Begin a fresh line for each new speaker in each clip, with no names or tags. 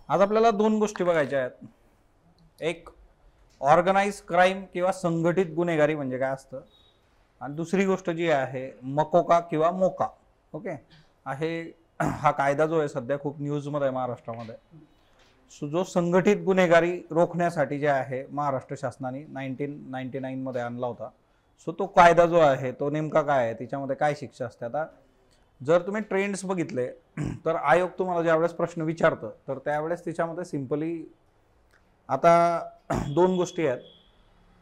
आज आपल्याला दोन गोष्टी बघायच्या आहेत. एक ऑर्गनाइज क्राईम किंवा संघटित गुन्हेगारी म्हणजे काय असतं, आणि दुसरी गोष्ट जी आहे मकोका किंवा मोका. ओके, आहे हा कायदा जो आहे सध्या खूप न्यूजमध्ये आहे महाराष्ट्रामध्ये. जो संघटित गुन्हेगारी रोखण्यासाठी जे आहे महाराष्ट्र शासनाने 1999 मध्ये आणला होता. सो तो कायदा जो आहे तो नेमका काय आहे, त्याच्यामध्ये काय शिक्षा असते. आता जर तुम्ही ट्रेंड्स बघितले तर आयोग तुम्हाला ज्यावेळेस प्रश्न विचारतं तर त्यावेळेस त्याच्यामध्ये सिंपली आता दोन गोष्टी आहेत.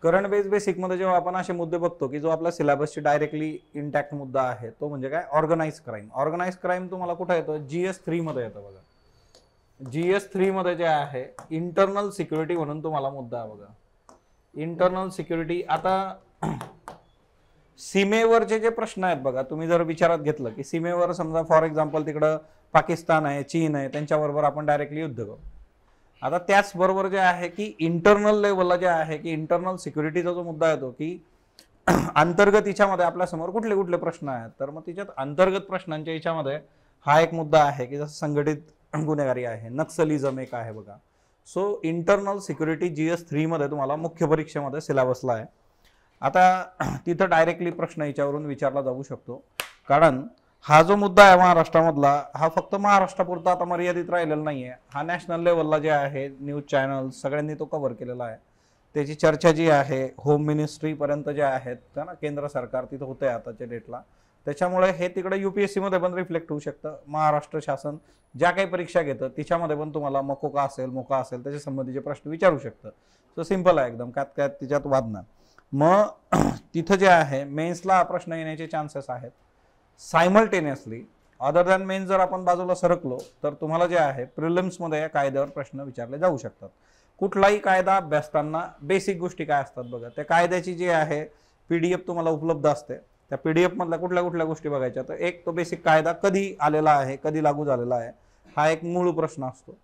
करंट बेसिकमध्ये जेव्हा आपण असे मुद्दे बघतो की जो आपला सिलेबसची डायरेक्टली इंटॅक्ट मुद्दा आहे तो म्हणजे काय, ऑर्गनाइज क्राईम. ऑर्गनाइज क्राईम तुम्हाला कुठे येतो, GS3 मध्ये येतं बघा. GS3 मध्ये जे आहे इंटरनल सिक्युरिटी म्हणून तुम्हाला मुद्दा आहे बघा. Internal security. आता सीमेवरचे जे प्रश्न आहेत बघा, तुम्ही जर विचारात घेतलं की सीमेवर समजा फॉर एक्झाम्पल तिकडं पाकिस्तान आहे, चीन आहे, त्यांच्याबरोबर आपण डायरेक्टली युद्ध करू. आता त्याचबरोबर जे आहे की इंटरनल लेवलला जे आहे की इंटरनल सिक्युरिटीचा जो मुद्दा येतो की अंतर्गत हिच्यामध्ये आपल्या समोर कुठले कुठले प्रश्न आहेत, तर मग तिच्यात अंतर्गत प्रश्नांच्या हिच्यामध्ये हा एक मुद्दा आहे की जसं संघटित गुन्हेगारी आहे, नक्सलिझम एक आहे बघा. सो इंटरनल सिक्युरिटी GS3 मध्ये तुम्हाला मुख्य परीक्षेमध्ये सिलेबसला आहे. आता तिथं डायरेक्टली प्रश्न याच्यावरून विचारला जाऊ शकतो, कारण हा जो मुद्दा आहे महाराष्ट्रामधला हा फक्त महाराष्ट्रापुरता आता मर्यादित राहिलेला नाहीये. हा नॅशनल लेवलला जे आहे न्यूज चॅनल सगळ्यांनी तो कव्हर केलेला आहे. त्याची चर्चा जी आहे होम मिनिस्ट्री पर्यंत जे आहेत ना, केंद्र सरकार तिथं होते आताच्या डेटला. त्याच्यामुळे हे तिकडे UPSC मध्ये पण रिफ्लेक्ट होऊ शकतं. महाराष्ट्र शासन ज्या काही परीक्षा घेतं तिच्यामध्ये पण तुम्हाला मकोका असेल, मोका असेल, त्याच्या संबंधीचे प्रश्न विचारू शकतं. सो सिंपल आहे एकदम, काय काय तिच्यात वाद नाही. मग तिथं जे आहे मेन्सला प्रश्न येण्याचे चान्सेस आहेत. सायमल्टेनियसली अदर दॅन मेन्स जर आपण बाजूला सरकलो तर तुम्हाला जे आहे प्रिलिम्समध्ये या कायद्यावर प्रश्न विचारले जाऊ शकतात. कुठलाही कायदा अभ्यासताना बेसिक गोष्टी काय असतात बघा, त्या कायद्याची जी आहे PDF तुम्हाला उपलब्ध असते. त्या PDF मधल्या कुठल्या कुठल्या गोष्टी बघायच्या, तर एक तो बेसिक कायदा कधी आलेला आहे, कधी लागू झालेला आहे, हा एक मूळ प्रश्न असतो.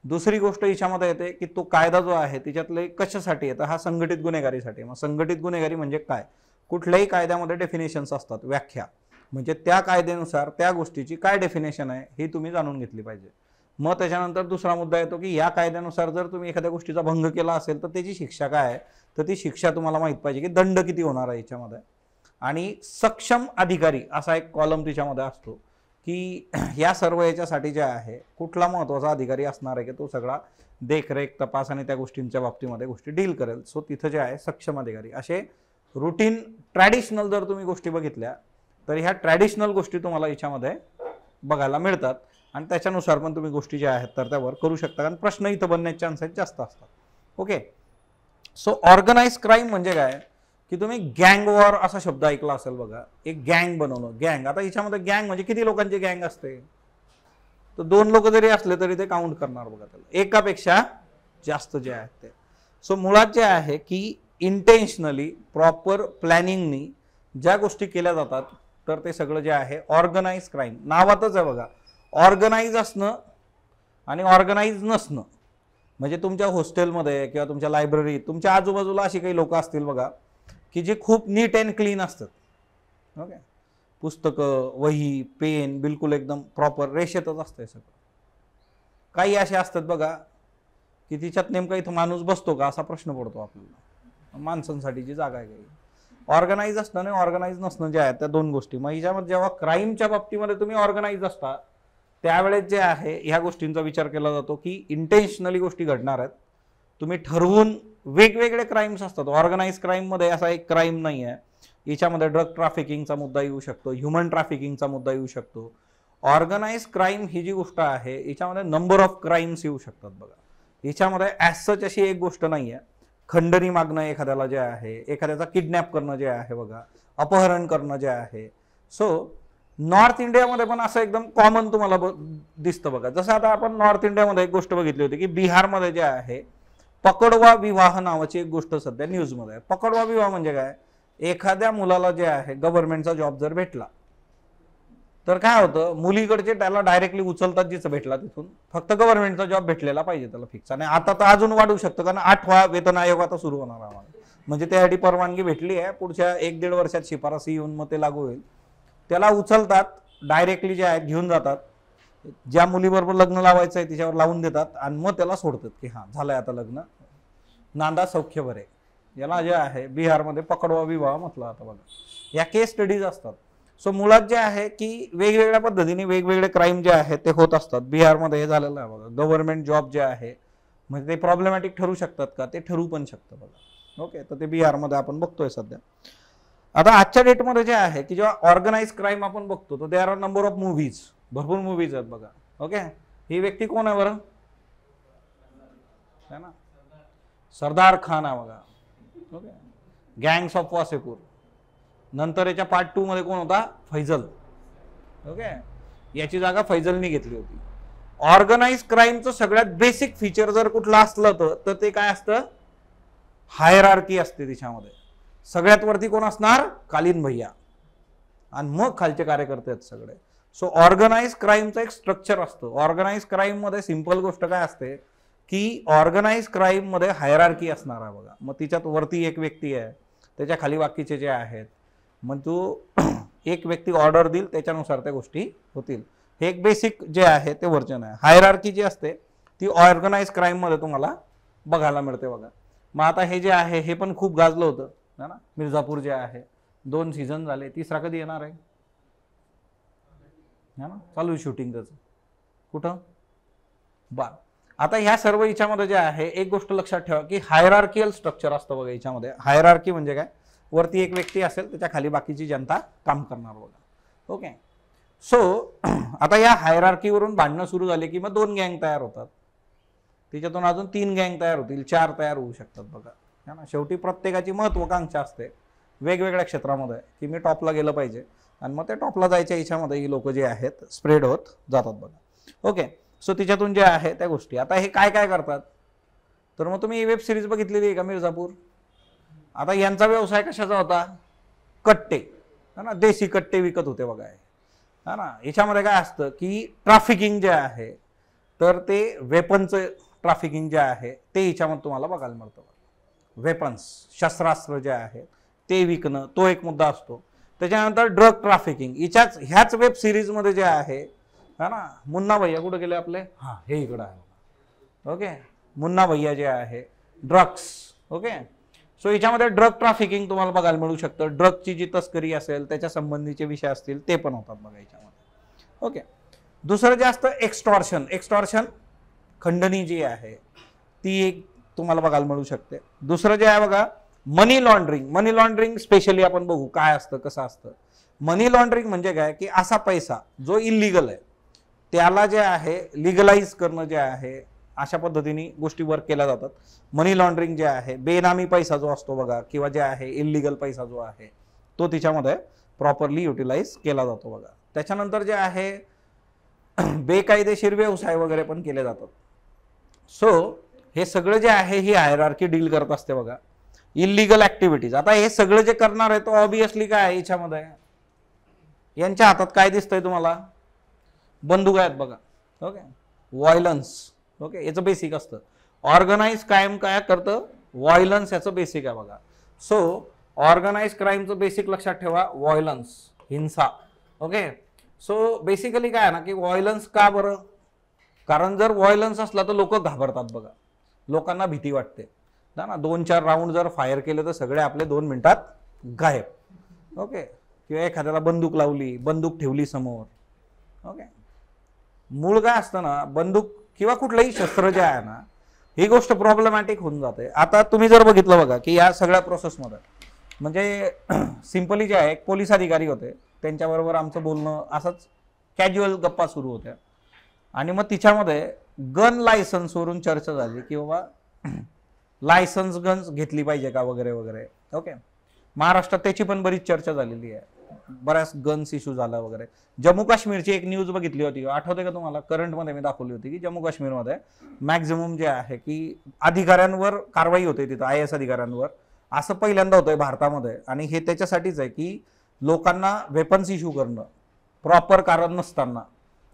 दुसरी गोष्ट याच्यामध्ये येते की तो कायदा जो आहे त्याच्यातले कशासाठी येतं, हा संघटित गुन्हेगारीसाठी. मग संघटित गुन्हेगारी म्हणजे काय, कुठल्याही कायद्यामध्ये डेफिनेशन्स असतात, व्याख्या. म्हणजे त्या कायद्यानुसार त्या गोष्टीची काय डेफिनेशन आहे ही तुम्ही जाणून घेतली पाहिजे. मग त्याच्यानंतर दुसरा मुद्दा येतो की या कायद्यानुसार जर तुम्ही एखाद्या गोष्टीचा भंग केला असेल तर त्याची शिक्षा काय आहे, तर ती शिक्षा तुम्हाला माहित पाहिजे की दंड किती होणार आहे याच्यामध्ये. आणि सक्षम अधिकारी असा एक कॉलम तिच्यामध्ये असतो की या सर्व याच्यासाठी जे आहे कुठला महत्त्वाचा अधिकारी असणार आहे की तो सगळा देखरेख, तपास आणि त्या गोष्टींच्या बाबतीमध्ये गोष्टी डील करेल. सो तिथं जे आहे सक्षम अधिकारी. असे रुटीन ट्रॅडिशनल जर तुम्ही गोष्टी बघितल्या तर ह्या ट्रॅडिशनल गोष्टी तुम्हाला याच्यामध्ये बघायला मिळतात आणि त्याच्यानुसार पण तुम्ही गोष्टी ज्या आहेत तर त्यावर करू शकता, कारण प्रश्न इथं बनण्याचे चान्सेस जास्त असतात. ओके, सो ऑर्गनाइज क्राईम म्हणजे काय की तुम्ही गँग वॉर असा शब्द ऐकला असेल बघा. एक गँग बनवणं, गँग. आता याच्यामध्ये गँग म्हणजे किती लोकांची गँग असते, तर 2 लोक जरी असले तरी ते काउंट करणार बघा त्याला, एकापेक्षा जास्त जे आहेत ते. सो मुळात जे आहे की इंटेन्शनली प्रॉपर प्लॅनिंगनी ज्या गोष्टी केल्या जातात तर ते सगळं जे आहे ऑर्गनाइज क्राईम. नावातच आहे बघा, ऑर्गनाइज असणं आणि ऑर्गनाइज नसणं. म्हणजे तुमच्या हॉस्टेलमध्ये किंवा तुमच्या लायब्ररीत तुमच्या आजूबाजूला अशी काही लोक असतील बघा की जे खूप नीट अँड क्लीन असतात. ओके, पुस्तकं, वही, पेन बिलकुल एकदम प्रॉपर रेषेतच असतंय सगळं. काही असे असतात बघा की तिच्यात नेमका इथं माणूस बसतो का असा प्रश्न पडतो आपल्याला. माणसांसाठीची जागा आहे काही. ऑर्गनाइज असणं आणि ऑर्गनाइज नसणं जे आहे त्या दोन गोष्टी. मग हिच्यामध्ये जेव्हा क्राईमच्या बाबतीमध्ये तुम्ही ऑर्गनाइज असता त्यावेळेस जे आहे ह्या गोष्टींचा विचार केला जातो की इंटेन्शनली गोष्टी घडणार आहेत. तुम्ही ठरवून वेगवेगळे क्राईम्स असतात. ऑर्गनाइज क्राईममध्ये असा एक क्राईम नाही आहे. याच्यामध्ये ड्रग ट्रॅफिकिंगचा मुद्दा येऊ शकतो, ह्युमन ट्रॅफिकिंगचा मुद्दा येऊ शकतो. ऑर्गनाइज क्राईम ही जी गोष्ट आहे याच्यामध्ये नंबर ऑफ क्राईम्स येऊ शकतात बघा. याच्यामध्ये ॲज सच अशी एक गोष्ट नाही आहे. खंडणी मागणं एखाद्याला जे आहे, एखाद्याचा किडनॅप करणं जे आहे बघा, अपहरण करणं जे आहे. सो नॉर्थ इंडियामध्ये पण असं एकदम कॉमन तुम्हाला दिसतं बघा. जसं आता आपण नॉर्थ इंडियामध्ये एक गोष्ट बघितली होती की बिहारमध्ये जे आहे पकडवा विवाह नावाची एक गोष्ट सध्या न्यूजमध्ये आहे. पकडवा विवाह म्हणजे काय, एखाद्या मुलाला जे आहे गव्हर्नमेंटचा जॉब जर भेटला तर काय होतं, मुलीकडचे त्याला डायरेक्टली उचलतात जिथं भेटला तिथून, फक्त गव्हर्नमेंटचा जॉब भेटलेला पाहिजे त्याला फिक्स. आणि आता तर अजून वाढू शकतं कारण 8वा वेतन आयोग आता सुरू होणार आम्हाला. म्हणजे त्यासाठी परवानगी भेटली आहे, पुढच्या 1-1.5 वर्षात शिफारसी येऊन मग ते लागू होईल. त्याला उचलतात डायरेक्टली जे आहे घेऊन जातात ज्या मुलीबरोबर लग्न लावायचं आहे तिच्यावर लावून देतात आणि मग त्याला सोडतात की हा झालंय आता लग्न, नांदा सौख्य बरे. याला जे आहे बिहारमध्ये पकडवा विवाह म्हटलं आता बघा. या केस स्टडीज असतात. सो मुळात जे आहे की वेगवेगळ्या पद्धतीने वेगवेगळे क्राईम जे आहेत ते होत असतात. बिहारमध्ये हे झालेलं आहे बघा. गव्हर्नमेंट जॉब जे आहे म्हणजे ते प्रॉब्लेमॅटिक ठरू शकतात का, ते ठरू पण शकतं बघा. ओके, तर ते बिहारमध्ये आपण बघतोय सध्या. आता आजच्या डेटमध्ये जे आहे की जेव्हा ऑर्गनाइज क्राईम आपण बघतो तर there are number of movies, भरपूर मूव्हीज आहेत बघा. ओके, ही व्यक्ती कोण आहे बरं, है ना, सरदार खान आहे बघा. Okay, gangs of Wasseypur. नंतर याच्या पार्ट 2 मध्ये कोण होता, फैजल. ओके, याची जागा फैजलनी घेतली होती. ऑर्गनाइज क्राईमचं सगळ्यात बेसिक फीचर जर कुठलं असलं तर ते काय असतं, हायरार्की असते तिच्यामध्ये. सगळ्यात वरती कोण असणार, कालीन भैया, आणि मग खालचे कार्यकर्ते आहेत सगळे. सो ऑर्गनाइज क्राईमचं एक स्ट्रक्चर असतं. ऑर्गनाइज क्राईम मध्ये सिंपल गोष्ट काय असते की ऑर्गनाइज क्राईम मध्ये हायरार्की असणार आहे बघा. मग तिच्यात वरती एक व्यक्ती आहे, त्याच्या खाली बाकीचे जे आहेत, मग तो एक व्यक्ती ऑर्डर देईल त्याच्यानुसार त्या गोष्टी होतील. हे एक बेसिक जे आहे ते वर्जन आहे. हायरार्की जी असते ती ऑर्गनाइज क्राईम मध्ये तुम्हाला बघायला मिळते बघा. मग आता हे जे आहे हे पण खूप गाजलं होतं ना, मिर्झापूर जे आहे 2 सीझन झाले, तिसरा कधी येणार आहे ना, चालू शूटिंग त्याचं कुठं बा. आता ह्या सर्व याच्यामध्ये जे आहे एक गोष्ट लक्षात ठेवा की हायरार्कियल स्ट्रक्चर असतं बघा. याच्यामध्ये हायरार्की म्हणजे काय, वरती एक व्यक्ती असेल त्याच्या खाली बाकीची जनता काम करणार बघा. ओके, सो आता या हायरार्कीवरून भांडणं सुरू झाले की मग 2 गँग तयार होतात, त्याच्यातून अजून 3 गँग तयार होतील, 4 तयार होऊ शकतात बघा. है ना, शेवटी प्रत्येकाची महत्वाकांक्षा असते वेगवेगळ्या क्षेत्रामध्ये की मी टॉपला गेलं पाहिजे, आणि मग ते टॉपला जायच्या याच्यामध्ये ही लोक जे आहेत स्प्रेड होत जातात बघा. ओके, सो तिच्यातून जे आहे त्या गोष्टी. आता हे काय काय करतात, तर मग तुम्ही वेब सिरीज बघितलेली आहे का मिर्झापूर. आता यांचा व्यवसाय कशाचा होता, कट्टे, है ना, देशी कट्टे विकत होते बघा. है ना, याच्यामध्ये काय असतं की ट्रॅफिकिंग जे आहे तर ते वेपनचं ट्रॅफिकिंग जे आहे ते याच्यामध्ये तुम्हाला बघायला मिळतं. वेपन्स, शस्त्रास्त्र जे आहे ते विकणं तो एक मुद्दा असतो. त्याच्यानंतर ड्रग ट्रॅफिकिंग, ह्याच वेब सिरीज मध्ये जे आहे, है ना, मुन्ना भैया कुठे गेले आपले, हा हे इकडं आहे. ओके, मुन्ना भैया जे आहे ड्रग्स. ओके, सो याच्यामध्ये ड्रग ट्रॅफिकिंग तुम्हाला बघायला मिळू शकतं. ड्रगची जी तस्करी असेल त्याच्या संबंधीचे विषय असतील ते पण होतात बघा याच्यामध्ये. ओके, दुसरं जे असतं एक्स्टॉर्शन. एक्स्टॉर्शन खंडणी जी आहे ती एक तुम्हाला बघायला मिळू शकते. दुसरं जे आहे बघा मनी लॉन्ड्रिंग. मनी लॉन्ड्रिंग स्पेशली आपण बघू काय असतं कसं असतं. मनी लॉन्ड्रिंग म्हणजे काय की असा पैसा जो इलिगल आहे त्याला जे आहे लिगलाइज करणं जे आहे, अशा पद्धतीने गोष्टी वर्क केल्या जातात. मनी लॉन्ड्रिंग जे आहे बेनामी पैसा जो असतो बघा, किंवा जे आहे इलिगल पैसा जो आहे तो तिच्यामध्ये प्रॉपरली युटिलाइज केला जातो बघा. त्याच्यानंतर जे आहे बेकायदेशीर व्यवसाय वगैरे पण केले जातात. सो हे सगळं जे आहे ही हायरार्की डील करत असते बघा. Illegal activities. आता हे सगळं जे करणार आहे तो ऑब्विसली काय आहे याच्यामध्ये, यांच्या हातात काय दिसतंय तुम्हाला, बंदूक आहेत बघा. Okay, violence. ओके, याचं बेसिक असतं. ऑर्गनाइज क्राईम काय करतं, व्हायलन्स याचं बेसिक आहे बघा. सो ऑर्गनाइज क्राईमचं बेसिक लक्षात ठेवा, व्हायलन्स, हिंसा. ओके, सो बेसिकली काय आहे ना की व्हायलन्स का बरं, कारण जर व्हायलन्स असला तर लोक घाबरतात बघा, लोकांना भीती वाटते ना. 2-4 राऊंड जर फायर केले तर सगळे आपले 2 मिनिटात गायब. ओके, किंवा एखाद्याला बंदूक लावली, बंदूक ठेवली समोर. ओके, मूळ काय असतं ना, बंदूक किंवा कुठलंही शस्त्र जे आहे ना ही गोष्ट प्रॉब्लेमॅटिक होऊन जाते. आता तुम्ही जर बघितलं बघा की या सगळ्या प्रोसेसमध्ये म्हणजे सिंपली जे आहे एक पोलीस अधिकारी होते, त्यांच्याबरोबर आमचं बोलणं असंच कॅज्युअल गप्पा सुरू होत्या, आणि मग तिच्यामध्ये गन लायसन्सवरून चर्चा झाली की बाबा लायसन्स गन्स घेतली पाहिजे का वगैरे वगैरे. ओके, महाराष्ट्रात त्याची पण बरीच चर्चा झालेली आहे, बऱ्याच गन्स इश्यू झाला वगैरे. जम्मू काश्मीरची एक न्यूज बघितली होती, आठवते का तुम्हाला, करंटमध्ये मी दाखवली होती की जम्मू काश्मीरमध्ये मॅक्झिमम जे आहे की अधिकाऱ्यांवर कारवाई होते तिथं, IAS अधिकाऱ्यांवर. असं पहिल्यांदा होतंय भारतामध्ये, आणि हे त्याच्यासाठीच आहे की लोकांना वेपन्स इश्यू करणं, प्रॉपर कारण नसताना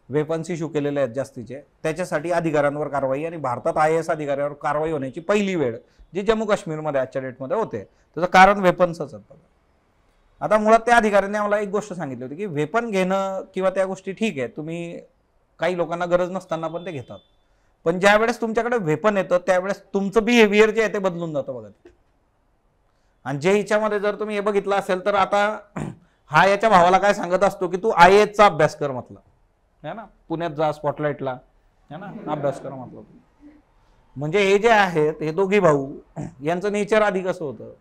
वेपन्स इश्यू केलेले आहेत जास्तीचे, त्याच्यासाठी अधिकाऱ्यांवर कारवाई. आणि भारतात IAS अधिकाऱ्यांवर कारवाई होण्याची पहिली वेळ जी जम्मू काश्मीरमध्ये आजच्या डेटमध्ये होते त्याचं कारण वेपन्सच आहे. आता मुळात त्या अधिकाऱ्यांनी आम्हाला एक गोष्ट सांगितली होती की वेपन घेणं किंवा त्या गोष्टी ठीक आहे, तुम्ही काही लोकांना गरज नसताना पण ते घेतात. पण ज्या वेळेस तुमच्याकडे वेपन येतं त्यावेळेस तुमचं बिहेवियर जे आहे ते बदलून जातं बघा. आणि जे हिच्यामध्ये जर तुम्ही हे बघितलं असेल तर आता हा याच्या भावाला काय सांगत असतो की तू IASचा अभ्यास कर म्हटलं, है ना, पुण्यात जा स्पॉटलाइटला, है ना, अभ्यास कर म्हटलं. म्हणजे हे जे आहेत हे दोघी भाऊ यांचं नेचर आधी कसं होतं,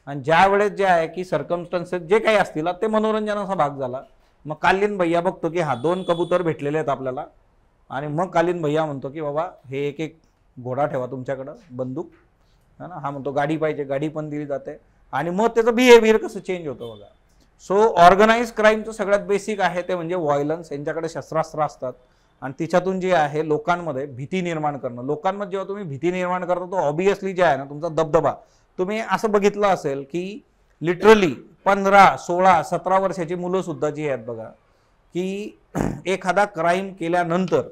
आणि ज्या वेळेस जे आहे की सर्कमस्टन्सेस जे काही असतील ते मनोरंजनाचा भाग झाला. मग कालीन भैया बघतो की हा 2 कबूतर भेटलेले आहेत आपल्याला, आणि मग कालीन भैया म्हणतो की बाबा हे एक एक घोडा ठेवा तुमच्याकडं, बंदूक, है ना. हा म्हणतो गाडी पाहिजे, गाडी पण दिली जाते. आणि मग त्याचं बिहेवियर कसं चेंज होतं बघा. सो ऑर्गनाइज क्राईमचं सगळ्यात बेसिक आहे ते म्हणजे व्हायलन्स. यांच्याकडे शस्त्रास्त्र असतात आणि तिच्यातून जे आहे लोकांमध्ये भीती निर्माण करणं. लोकांमध्ये जेव्हा तुम्ही भीती निर्माण करता तो ऑब्विसली जे आहे ना तुमचा दबदबा. तुम्ही असं बघितलं असेल की लिटरली 15, 16, 17 वर्षाची मुलं सुद्धा जी आहेत बघा, की एखादा क्राईम केल्यानंतर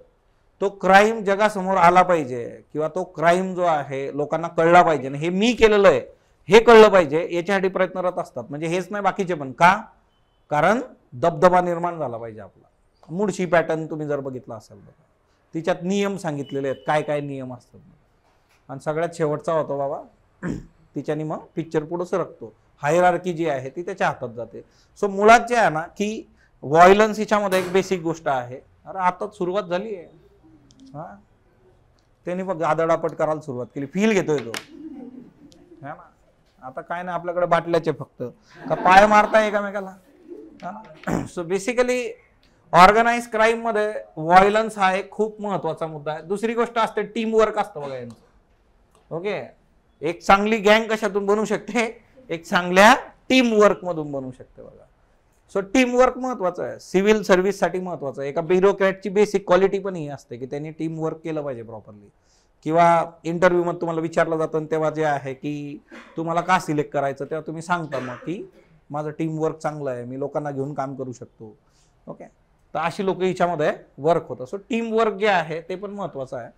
तो क्राईम जगासमोर आला पाहिजे किंवा तो क्राईम जो आहे लोकांना कळला पाहिजे, हे मी केलेलं आहे हे कळलं पाहिजे, याच्यासाठी प्रयत्नरत असतात. म्हणजे हेच नाही बाकीचे पण. का? कारण दबदबा निर्माण झाला पाहिजे आपला. मुळशी पॅटर्न तुम्ही जर बघितला असेल बघा, तिच्यात नियम सांगितलेले आहेत, काय काय नियम असतात. आणि सगळ्यात शेवटचा होतो बाबा तिच्यानी मग पिक्चर पुढे सरकतो. हायरार्की जी आहे ती त्याच्या हातात जाते. सो मुळात जे आहे ना की व्हायलन्स हिच्यामध्ये एक बेसिक गोष्ट आहे. अरे आता सुरुवात झाली आहे, हा त्यांनी फक्त आदळापट करायला सुरुवात केली, फील घेतोय तो, है ना. आता काय नाही आपल्याकडे बाटल्याचे फक्त का पाय मारताय एकामेकाला. सो बेसिकली ऑर्गनाइज क्राईम मध्ये व्हायलन्स हा एक खूप महत्वाचा मुद्दा आहे. दुसरी गोष्ट असते टीम वर्क असतं बघा यांचं. ओके, एक चांगली गँग कशातून बनू शकते, एक चांगल्या टीम वर्क मधून बनू शकते बघा. सो टीम वर्क महत्वाचं आहे, सिव्हिल सर्व्हिस साठी महत्वाचं आहे. एका ब्युरोक्रॅटची बेसिक क्वालिटी पण ही असते की त्यांनी टीम वर्क केलं पाहिजे प्रॉपरली. किंवा इंटरव्ह्यू मध्ये तुम्हाला विचारलं जातं तेव्हा जे आहे की तुम्हाला का सिलेक्ट करायचं, तेव्हा तुम्ही सांगता मग की माझं टीम वर्क चांगलं आहे, मी लोकांना घेऊन काम करू शकतो. ओके, तर अशी लोक हिच्यामध्ये वर्क होतं. सो टीम वर्क जे आहे ते पण महत्वाचं आहे.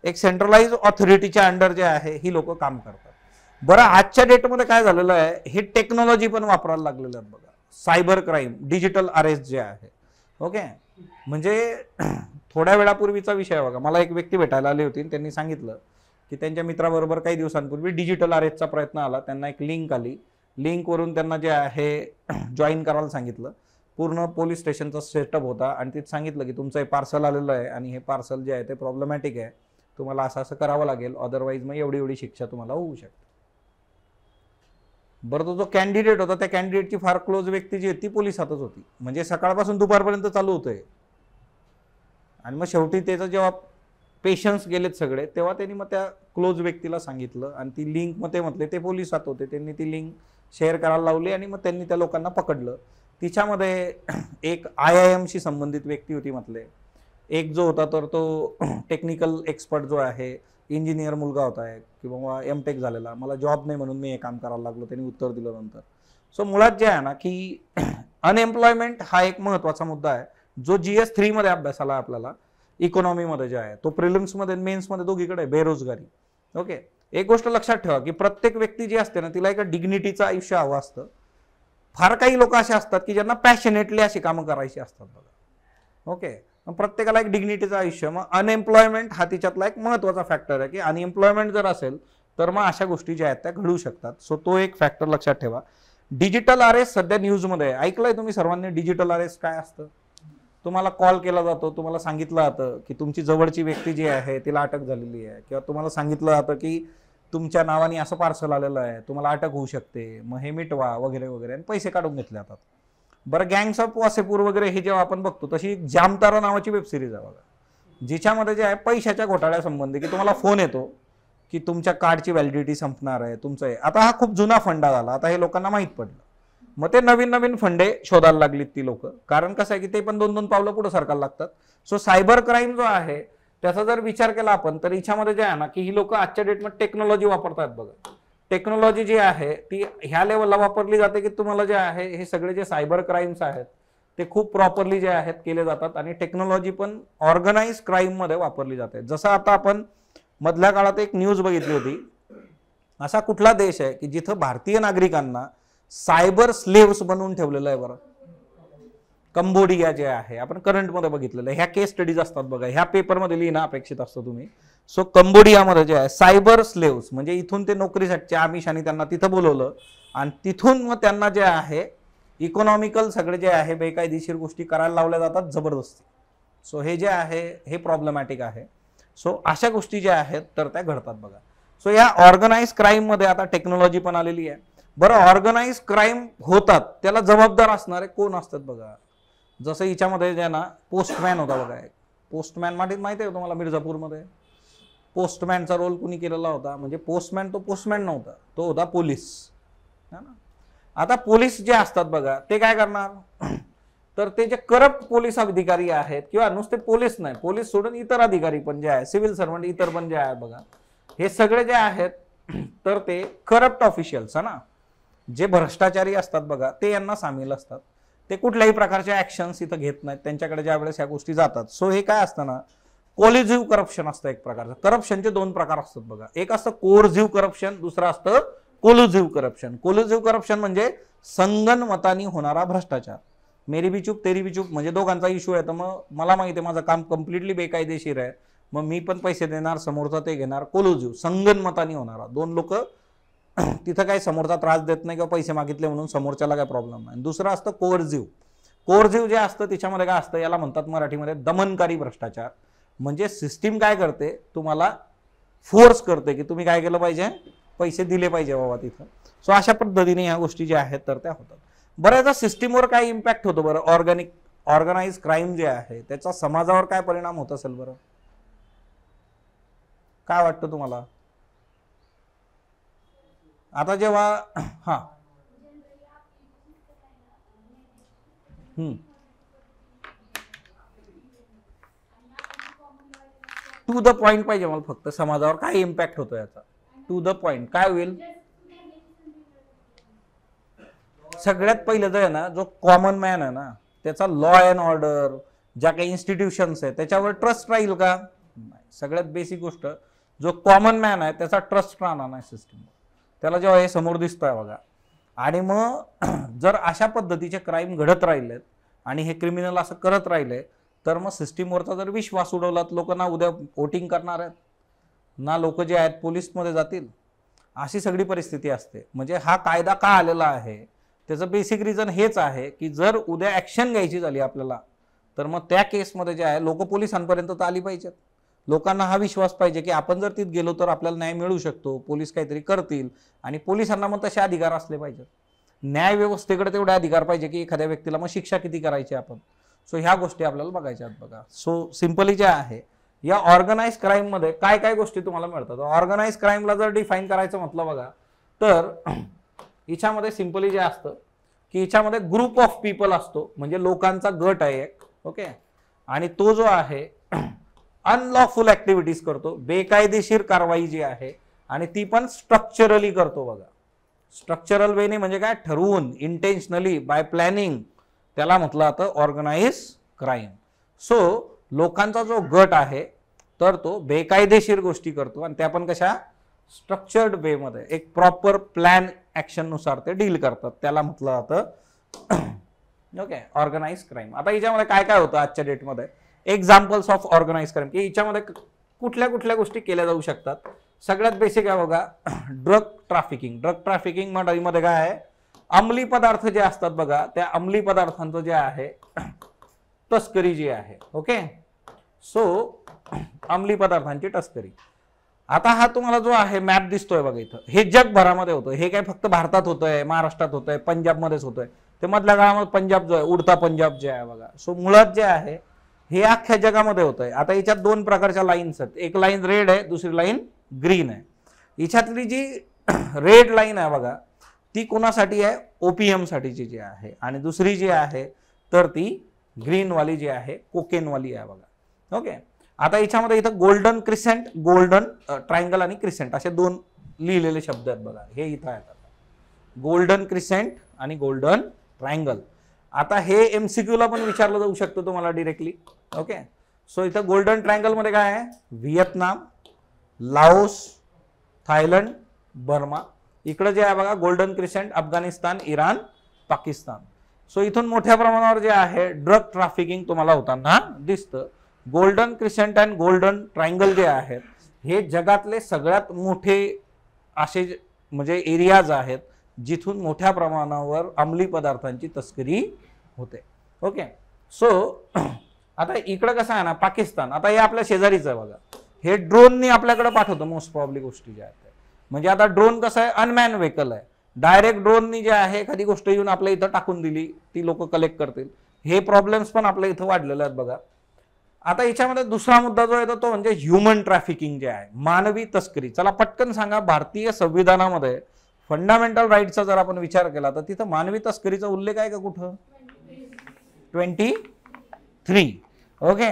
एक सेंट्रलाइज ऑथॉरिटीच्या अंडर जे आहे ही लोक काम करतात. बरं, आजच्या डेटमध्ये काय झालेलं आहे, हे टेक्नॉलॉजी पण वापरायला लागलेलं आहे बघा. सायबर क्राईम, डिजिटल अरेस्ट जे आहे. ओके, म्हणजे थोड्या वेळापूर्वीचा विषय बघा, मला एक व्यक्ती भेटायला आली होती, त्यांनी सांगितलं की त्यांच्या मित्राबरोबर काही दिवसांपूर्वी डिजिटल अरेस्टचा प्रयत्न आला. त्यांना एक लिंक आली, लिंकवरून त्यांना जे आहे जॉईन करायला सांगितलं. पूर्ण पोलीस स्टेशनचा सेटअप होता आणि तिथे सांगितलं की तुमचं हे पार्सल आलेलं आहे आणि हे पार्सल जे आहे ते प्रॉब्लेमॅटिक आहे, तुम्हाला असं असं करावं लागेल, अदरवाईज मग एवढी एवढी शिक्षा तुम्हाला होऊ शकते. बरं, तो जो कॅन्डिडेट होता त्या कॅन्डिडेटची फार क्लोज व्यक्ती जी होती ती पोलीस हातच होती. म्हणजे सकाळपासून दुपारपर्यंत चालू होतंय. आणि मग शेवटी त्याचं जेव्हा पेशन्स गेलेत सगळे तेव्हा त्यांनी मग त्या क्लोज व्यक्तीला सांगितलं आणि ती लिंक मग ते म्हटले ते पोलीस हात होते, त्यांनी ती लिंक शेअर करायला लावली आणि मग त्यांनी त्या लोकांना पकडलं. तिच्यामध्ये एक IIMशी संबंधित व्यक्ती होती म्हटले, एक जो होता तर तो टेक्निकल एक्सपर्ट जो आहे, इंजिनियर मुलगा होता आहे किंवा M.Tech झालेला, मला जॉब नाही म्हणून मी हे काम करायला लागलो, त्यांनी उत्तर दिलं नंतर. सो मुळात जे आहे ना की अनएम्प्लॉयमेंट हा एक महत्वाचा मुद्दा आहे जो GS3 मध्ये अभ्यासाला आपल्याला इकॉनॉमीमध्ये जे आहे तो प्रिलिम्समध्ये मेन्समध्ये दोघीकडे बेरोजगारी. ओके, एक गोष्ट लक्षात ठेवा की प्रत्येक व्यक्ती जी असते ना तिला एका डिग्निटीचं आयुष्य हवं असतं. फार काही लोक असे असतात की ज्यांना पॅशनेटली अशी कामं करायची असतात बघा. ओके, प्रत्येकाला एक डिग्निटीचं आयुष्य. मग अनएम्प्लॉयमेंट हा तिच्यातला एक महत्वाचा फॅक्टर आहे की अनएम्प्लॉयमेंट जर असेल तर मग अशा गोष्टी ज्या आहेत त्या घडू शकतात. सो तो एक फॅक्टर लक्षात ठेवा. डिजिटल अरेस्ट सध्या न्यूजमध्ये आहे, ऐकलंय तुम्ही सर्वांनी डिजिटल अरेस्ट काय असतं? तुम्हाला कॉल केला जातो, तुम्हाला सांगितलं जातं की तुमची जवळची व्यक्ती जी आहे तिला अटक झालेली आहे, किंवा तुम्हाला सांगितलं जातं की तुमच्या नावाने असं पार्सल आलेलं आहे, तुम्हाला अटक होऊ शकते, मग हे मिटवा वगैरे वगैरे, आणि पैसे काढून घेतले जातात. बरं, गँग्स ऑफ वासेपूर वगैरे हे जेव्हा आपण बघतो तशी जामतारा नावाची वेबसिरीज आहे बघा, जिच्यामध्ये जे आहे पैशाच्या घोटाळ्यासंबंधी की तुम्हाला फोन येतो की तुमच्या कार्डची व्हॅलिडिटी संपणार आहे तुमचं आहे. आता हा खूप जुना फंडा झाला, आता हे लोकांना माहीत पडलं. मग ते नवीन नवीन फंडे शोधायला लागलीत ती लोक, कारण कसं आहे की ते पण 2-2 पावलं पुढे सरकायला लागतात. सो सायबर क्राईम जो आहे त्याचा जर विचार केला आपण तर हिच्यामध्ये जे आहे ना की ही लोक आजच्या डेटमध्ये टेक्नॉलॉजी वापरतात बघा. टेक्नॉलॉजी जी आहे ती ह्या लेवलला वापरली जाते की तुम्हाला जे आहे हे सगळे जे सायबर क्राईम्स आहेत ते खूप प्रॉपरली जे आहेत केले जातात, आणि टेक्नॉलॉजी पण ऑर्गनाइज क्राईम मध्ये वापरली जाते. जसं आता आपण मधल्या काळात एक न्यूज बघितली होती, असा कुठला देश आहे की जिथं भारतीय नागरिकांना सायबर स्लेव्स बनवून ठेवलेलं आहे बरं? कंबोडिया जे आहे, आपण करंटमध्ये बघितलेलं, ह्या केस स्टडीज असतात बघा, ह्या पेपरमध्ये लिहिणं अपेक्षित असतं तुम्ही. सो कंबोडियामध्ये जे आहे सायबर स्लेव्स, म्हणजे इथून ते नोकरीसाठी आमिषाने त्यांना तिथं बोलवलं आणि तिथून मग त्यांना जे आहे इकॉनॉमिकल सगळे जे आहे बेकायदेशीर गोष्टी करायला लावल्या जातात जबरदस्ती. सो हे जे आहे हे प्रॉब्लेमॅटिक आहे. सो अशा गोष्टी ज्या आहेत तर त्या घडतात बघा. सो या ऑर्गनाइज क्राईम मध्ये आता टेक्नॉलॉजी पण आलेली आहे. बरं, ऑर्गनाइज क्राईम होतात त्याला जबाबदार असणारे कोण असतात बघा. जसं हिच्यामध्ये जे ना पोस्टमॅन होता बघा, एक पोस्टमॅन माहिती आहे तुम्हाला, मिर्झापूरमध्ये पोस्टमॅनचा रोल कुणी केलेला होता, म्हणजे पोस्टमॅन तो पोस्टमॅन नव्हता, तो होता पोलीस. आता पोलीस जे असतात बघा ते काय करणार, तर ते जे करप्ट पोलीस अधिकारी आहेत किंवा नुसते पोलीस नाही, पोलीस सोडून इतर अधिकारी पण जे आहे, सिव्हिल सर्वंट इतर पण जे आहे बघा, हे सगळे जे आहेत तर ते करप्ट ऑफिशियल्स ना, जे भ्रष्टाचारी असतात बघा ते यांना सामील असतात. ते कुठल्याही प्रकारच्या ऍक्शन्स इथं घेत नाहीत, त्यांच्याकडे ज्या वेळेस ह्या गोष्टी जातात. सो हे काय असतं ना, कोलिझिव्ह करप्शन असतं एक प्रकारचं. करप्शनचे दोन प्रकार असतात बघा, एक असतं कोअर्झिव्ह करप्शन, दुसरं असतं कोलिझिव्ह करप्शन. कोलिझिव्ह करप्शन म्हणजे संगनमतानी होणारा भ्रष्टाचार. मेरी भी चूप तेरी भी चूप, म्हणजे दोघांचा इश्यू आहे, तर मग मला माहिती आहे माझं काम कम्प्लिटली बेकायदेशीर आहे, मग मी पण पैसे देणार, समोरचा ते घेणार. कोलिझिव्ह संगनमतानी होणारा, दोन लोक तिथं काही समोरचा त्रास देत नाही किंवा पैसे मागितले म्हणून समोरच्याला काही प्रॉब्लेम नाही. दुसरं असतं कोअर्झिव्ह. कोअर्झिव्ह जे असतं त्याच्यामध्ये काय असतं, याला म्हणतात मराठीमध्ये दमनकारी भ्रष्टाचार. म्हणजे सिस्टीम काय करते, तुम्हाला फोर्स करते की तुम्ही काय केलं पाहिजे, पैसे दिले पाहिजे बाबा तिथं. सो अशा पद्धतीने ह्या गोष्टी ज्या आहेत तर त्या होतात. बऱ्याचदा सिस्टीमवर काय इम्पॅक्ट होतो बरं, ऑर्गनाइज क्राईम जे आहे त्याचा समाजावर काय परिणाम होत असेल बरं, काय वाटतं तुम्हाला? आता जेव्हा हा टू द पॉइंट पाहिजे मला, फक्त समाजावर काय इम्पॅक्ट होतो याचा, टू द पॉइंट काय होईल. सगळ्यात पहिलं तर आहे ना, जो कॉमन मॅन आहे ना त्याचा लॉ अँड ऑर्डर, ज्या काही इन्स्टिट्यूशन्स आहेत त्याच्यावर ट्रस्ट राहील का? सगळ्यात बेसिक गोष्ट, जो कॉमन मॅन आहे त्याचा ट्रस्ट राहणार नाही सिस्टीम, त्याला जेव्हा हे समोर दिसतंय बघा. आणि मग जर अशा पद्धतीचे क्राईम घडत राहिलेत आणि हे क्रिमिनल असं करत राहिले तर मग सिस्टीमवरचा जर विश्वास उडवला, लोक ना उद्या वोटिंग करणार आहेत ना, लोक जे आहेत पोलिसमध्ये जातील, अशी सगळी परिस्थिती असते. म्हणजे हा कायदा का आलेला आहे त्याचं बेसिक रिझन हेच आहे की जर उद्या ॲक्शन घ्यायची झाली आपल्याला तर मग त्या केसमध्ये जे आहे लोक पोलिसांपर्यंत तर आली पाहिजेत. लोकांना हा विश्वास पाहिजे की आपण जर तिथे गेलो तर आपल्याला न्याय मिळू शकतो, पोलीस काहीतरी करतील, आणि पोलिसांना मग तसे अधिकार असले पाहिजेत. न्याय व्यवस्थेकडे तेवढे अधिकार पाहिजे की एखाद्या व्यक्तीला मग शिक्षा किती करायची आपण. सो ह्या गोष्टी आपल्याला बघायच्या आहेत बघा. सो सिंपली जे आहे या ऑर्गनाइज क्राईम मध्ये काय काय गोष्टी तुम्हाला मिळतात. ऑर्गनाइज क्राईमला जर डिफाईन करायचं म्हटलं बघा तर हिच्यामध्ये सिंपली जे असतं की हिच्यामध्ये ग्रुप ऑफ पीपल असतो, म्हणजे लोकांचा गट आहे एक, ओके, आणि तो जो आहे अनलॉफुल ऍक्टिव्हिटीज करतो, बेकायदेशीर कारवाई जी आहे, आणि ती पण स्ट्रक्चरली करतो बघा. स्ट्रक्चरल वेने म्हणजे काय, ठरवून, इंटेन्शनली, बाय प्लॅनिंग, त्याला म्हटलं जातं ऑर्गनाइज क्राईम. सो लोकांचा जो गट आहे तर तो बेकायदेशीर गोष्टी करतो, आणि त्या पण कशा, स्ट्रक्चर्ड वे मध्ये, एक प्रॉपर प्लॅन ऍक्शन नुसार ते डील करतात, त्याला म्हटलं जातं ओके ऑर्गनाइज क्राईम. आता याच्यामध्ये काय काय होतं आजच्या डेटमध्ये, एक्झाम्पल्स ऑफ ऑर्गनाइज क्राईम, की याच्यामध्ये कुठल्या कुठल्या गोष्टी केल्या जाऊ शकतात. सगळ्यात बेसिक आहे बघा ड्रग ट्रॅफिकिंग. ड्रग ट्रॅफिकिंग मध्ये काय आहे, अंमली पदार्थ जे असतात बघा, त्या अंमली पदार्थांचं जे आहे तस्करी जी आहे, ओके. सो अंमली पदार्थांची तस्करी. आता हा तुम्हाला जो आहे मॅप दिसतोय बघा इथं, हे जगभरामध्ये होतं. हे काय फक्त भारतात होतंय, महाराष्ट्रात होतंय, पंजाबमध्येच होतंय. ते मधल्या काळामध्ये पंजाब जो आहे, उडता पंजाब जे आहे बघा. सो मुळात जे आहे हे अख्ख्या जगामध्ये होतंय. आता याच्यात दोन प्रकारच्या लाईन्स आहेत, एक लाईन रेड आहे, दुसरी लाईन ग्रीन आहे. याच्यातली जी रेड लाईन आहे बघा ती कोणासाठी आहे, ओपीएम साठीची जी आहे, आणि दुसरी जी आहे तर ती ग्रीन वाली जी आहे कोकेन वाली आहे बघा, ओके. आता याच्यामध्ये इथं गोल्डन क्रिसेंट, गोल्डन ट्रायंगल आणि क्रिसेंट असे दोन लिहिलेले शब्द आहेत बघा, हे इथं आहेत. गोल्डन क्रिसेंट आणि गोल्डन ट्रायंगल. आता हे एमसीक्यू ला पण विचारलं जाऊ शकतं तुम्हाला डायरेक्टली, ओके. सो इथं गोल्डन ट्रायंगल मध्ये काय आहे, व्हिएतनाम, लाओस, थायलंड, बर्मा. इकडे जे आहे बघा golden crescent, Afghanistan, Iran, Pakistan. So इथून मोठ्या प्रमाणावर जे आहे ड्रग ट्रॅफिकिंग तुम्हाला होताना दिसतं. Golden crescent and golden triangle जे आहेत हे जगातले सगळ्यात मोठे असे म्हणजे एरियाज आहेत जिथून मोठ्या प्रमाणावर अंमली पदार्थांची तस्करी होते. ओके, सो आता इकडं कसं आहे ना, पाकिस्तान आता हे आपल्या शेजारीच आहे बघा. हे ड्रोननी आपल्याकडे पाठवतं मोस्ट प्रॉब्ली गोष्टी ज्या आहेत. म्हणजे आता ड्रोन कसं आहे, अनमॅन व्हेकल आहे. डायरेक्ट ड्रोननी जे आहे एखादी गोष्ट येऊन आपल्या इथं टाकून दिली, ती लोक कलेक्ट करतील. हे प्रॉब्लेम्स पण आपल्या इथं वाढलेले आहेत बघा. आता याच्यामध्ये दुसरा मुद्दा जो येतो तो म्हणजे ह्युमन ट्रॅफिकिंग जे आहे, मानवी तस्करी. चला पटकन सांगा, भारतीय संविधानामध्ये फंडामेंटल राईटचा जर आपण विचार केला तर तिथं मानवी तस्करीचा उल्लेख आहे का कुठं? 23. ओके,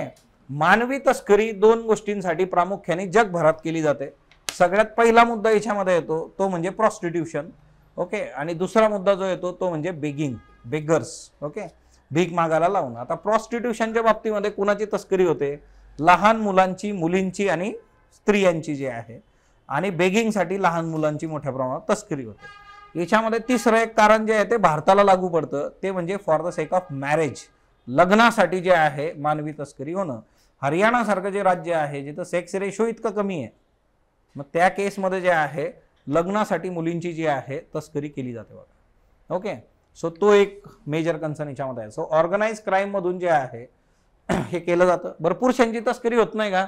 मानवी तस्करी दोन गोष्टींसाठी प्रामुख्याने जगभरात केली जाते. सगळ्यात पहिला मुद्दा याच्यामध्ये येतो तो म्हणजे प्रॉस्टिट्यूशन. ओके, आणि दुसरा मुद्दा जो येतो तो म्हणजे बेगिंग, बेगर्स. ओके, भीक मागायला लावून. आता प्रॉस्टिट्यूशनच्या बाबतीमध्ये कुणाची तस्करी होते? लहान मुलांची, मुलींची आणि स्त्रियांची जी आहे. आणि बेगिंगसाठी लहान मुलांची मोठ्या प्रमाणात तस्करी होते. याच्यामध्ये तिसरं एक कारण जे आहे ते भारताला लागू पडतं, ते म्हणजे for the sake of marriage, लग्नासाठी जे आहे मानवी तस्करी होणं. हरियाणा सारखं जे राज्य आहे जिथं सेक्स रेशो इतकं कमी आहे, मग त्या केसमध्ये जे आहे लग्नासाठी मुलींची जी आहे तस्करी केली जाते बघा. ओके, सो तो एक मेजर कन्सर्न याच्यामध्ये आहे. सो ऑर्गनाइज क्राईम मधून जे आहे हे केलं जातं. बरं, पुरुषांची तस्करी होत नाही का?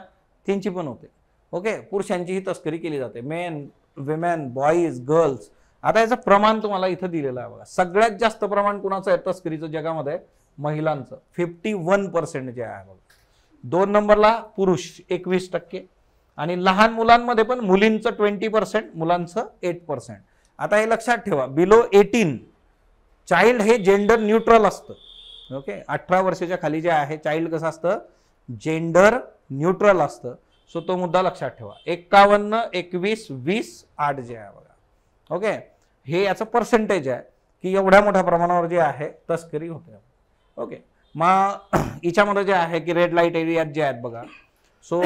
त्यांची पण होते. ओके, पुरुषांचीही तस्करी केली जाते. Main, women, boys, girls. आता याचं प्रमाण तुम्हाला इथं दिलेलं आहे बघा. सगळ्यात जास्त प्रमाण कुणाचं आहे तस्करीचं जगामध्ये? महिलांचं, 51% जे आहे बघा. 2 नंबरला पुरुष 21%, आणि लहान मुलांमध्ये पण मुलींचं 20%, मुलांचं 8%. आता हे लक्षात ठेवा, बिलो 18 चाइल्ड हे जेंडर न्यूट्रल असतं. ओके, 18 वर्षाच्या खाली जे आहे चाइल्ड कसं असतं? जेंडर न्यूट्रल असतं. सो तो मुद्दा लक्षात ठेवा. 51, 21, 20, 8 जे आहे बघा. ओके, हे याचं पर्सेंटेज आहे की एवढ्या मोठ्या प्रमाणावर जे आहे तस्करी होते. ओके, मग याच्यामध्ये जे आहे की रेड लाईट एरियात जे आहेत बघा. सो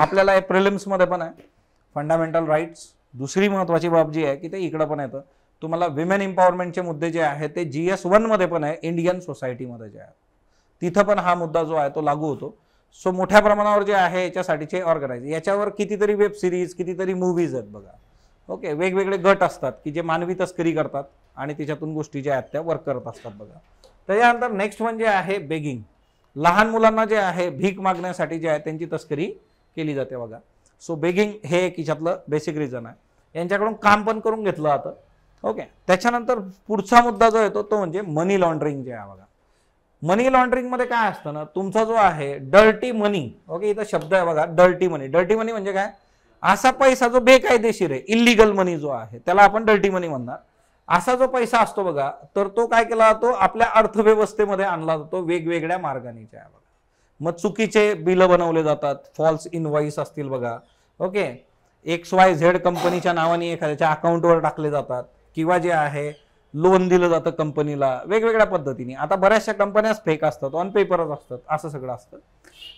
आपल्याला प्रिलिम्समध्ये पण आहे फंडामेंटल राईट्स. दुसरी महत्वाची बाब जी आहे की ते इकडं पण येतं. तुम्हाला विमेन एम्पॉवरमेंटचे मुद्दे जे आहेत ते GS1 मध्ये पण आहे, इंडियन सोसायटीमध्ये जे आहे तिथं पण हा मुद्दा जो आहे तो लागू होतो. सो मोठ्या प्रमाणावर जे आहे याच्यासाठीचे ऑर्गनाइज, याच्यावर कितीतरी वेब सिरीज, कितीतरी मूवीज आहेत बघा. ओके, वेगवेगळे गट असतात की जे मानवी तस्करी करतात आणि त्याच्यातून गोष्टी ज्या आहेत त्या वर्क करत असतात बघा. त्याच्यानंतर नेक्स्ट म्हणजे आहे बेगिंग. लहान मुलांना जे आहे भीक मागण्यासाठी जे आहे त्यांची तस्करी केली जाते बघा. सो बेगिंग हे एक याच्यातलं बेसिक रिझन आहे. यांच्याकडून काम पण करून घेतलं जातं. ओके, त्याच्यानंतर पुढचा मुद्दा जो येतो तो म्हणजे मनी लॉन्ड्रिंग जे आहे बघा. मनी लॉन्ड्रिंग मध्ये काय असतं ना, तुमचा जो आहे डर्टी मनी. ओके, इथं शब्द आहे बघा, डर्टी मनी. डर्टी मनी म्हणजे काय? असा पैसा जो बेकायदेशीर आहे, इलिगल मनी जो आहे त्याला आपण डर्टी मनी म्हणणार. असा जो पैसा असतो बघा, तर तो काय केला जातो? आपल्या अर्थव्यवस्थेमध्ये आणला जातो वेगवेगळ्या मार्गाने जे आहे बघा. मग चुकीचे बिल बनवले जातात, फॉल्स इनवॉइस असतील बघा. ओके, XYZ कंपनीच्या नावाने एखाद्याच्या अकाउंटवर टाकले जातात, किंवा जे आहे लोन दिलं जातं कंपनीला वेगवेगळ्या पद्धतीने. आता बऱ्याचशा कंपन्याच फेक असतात, ऑन पेपरच असतात, असं सगळं असतं.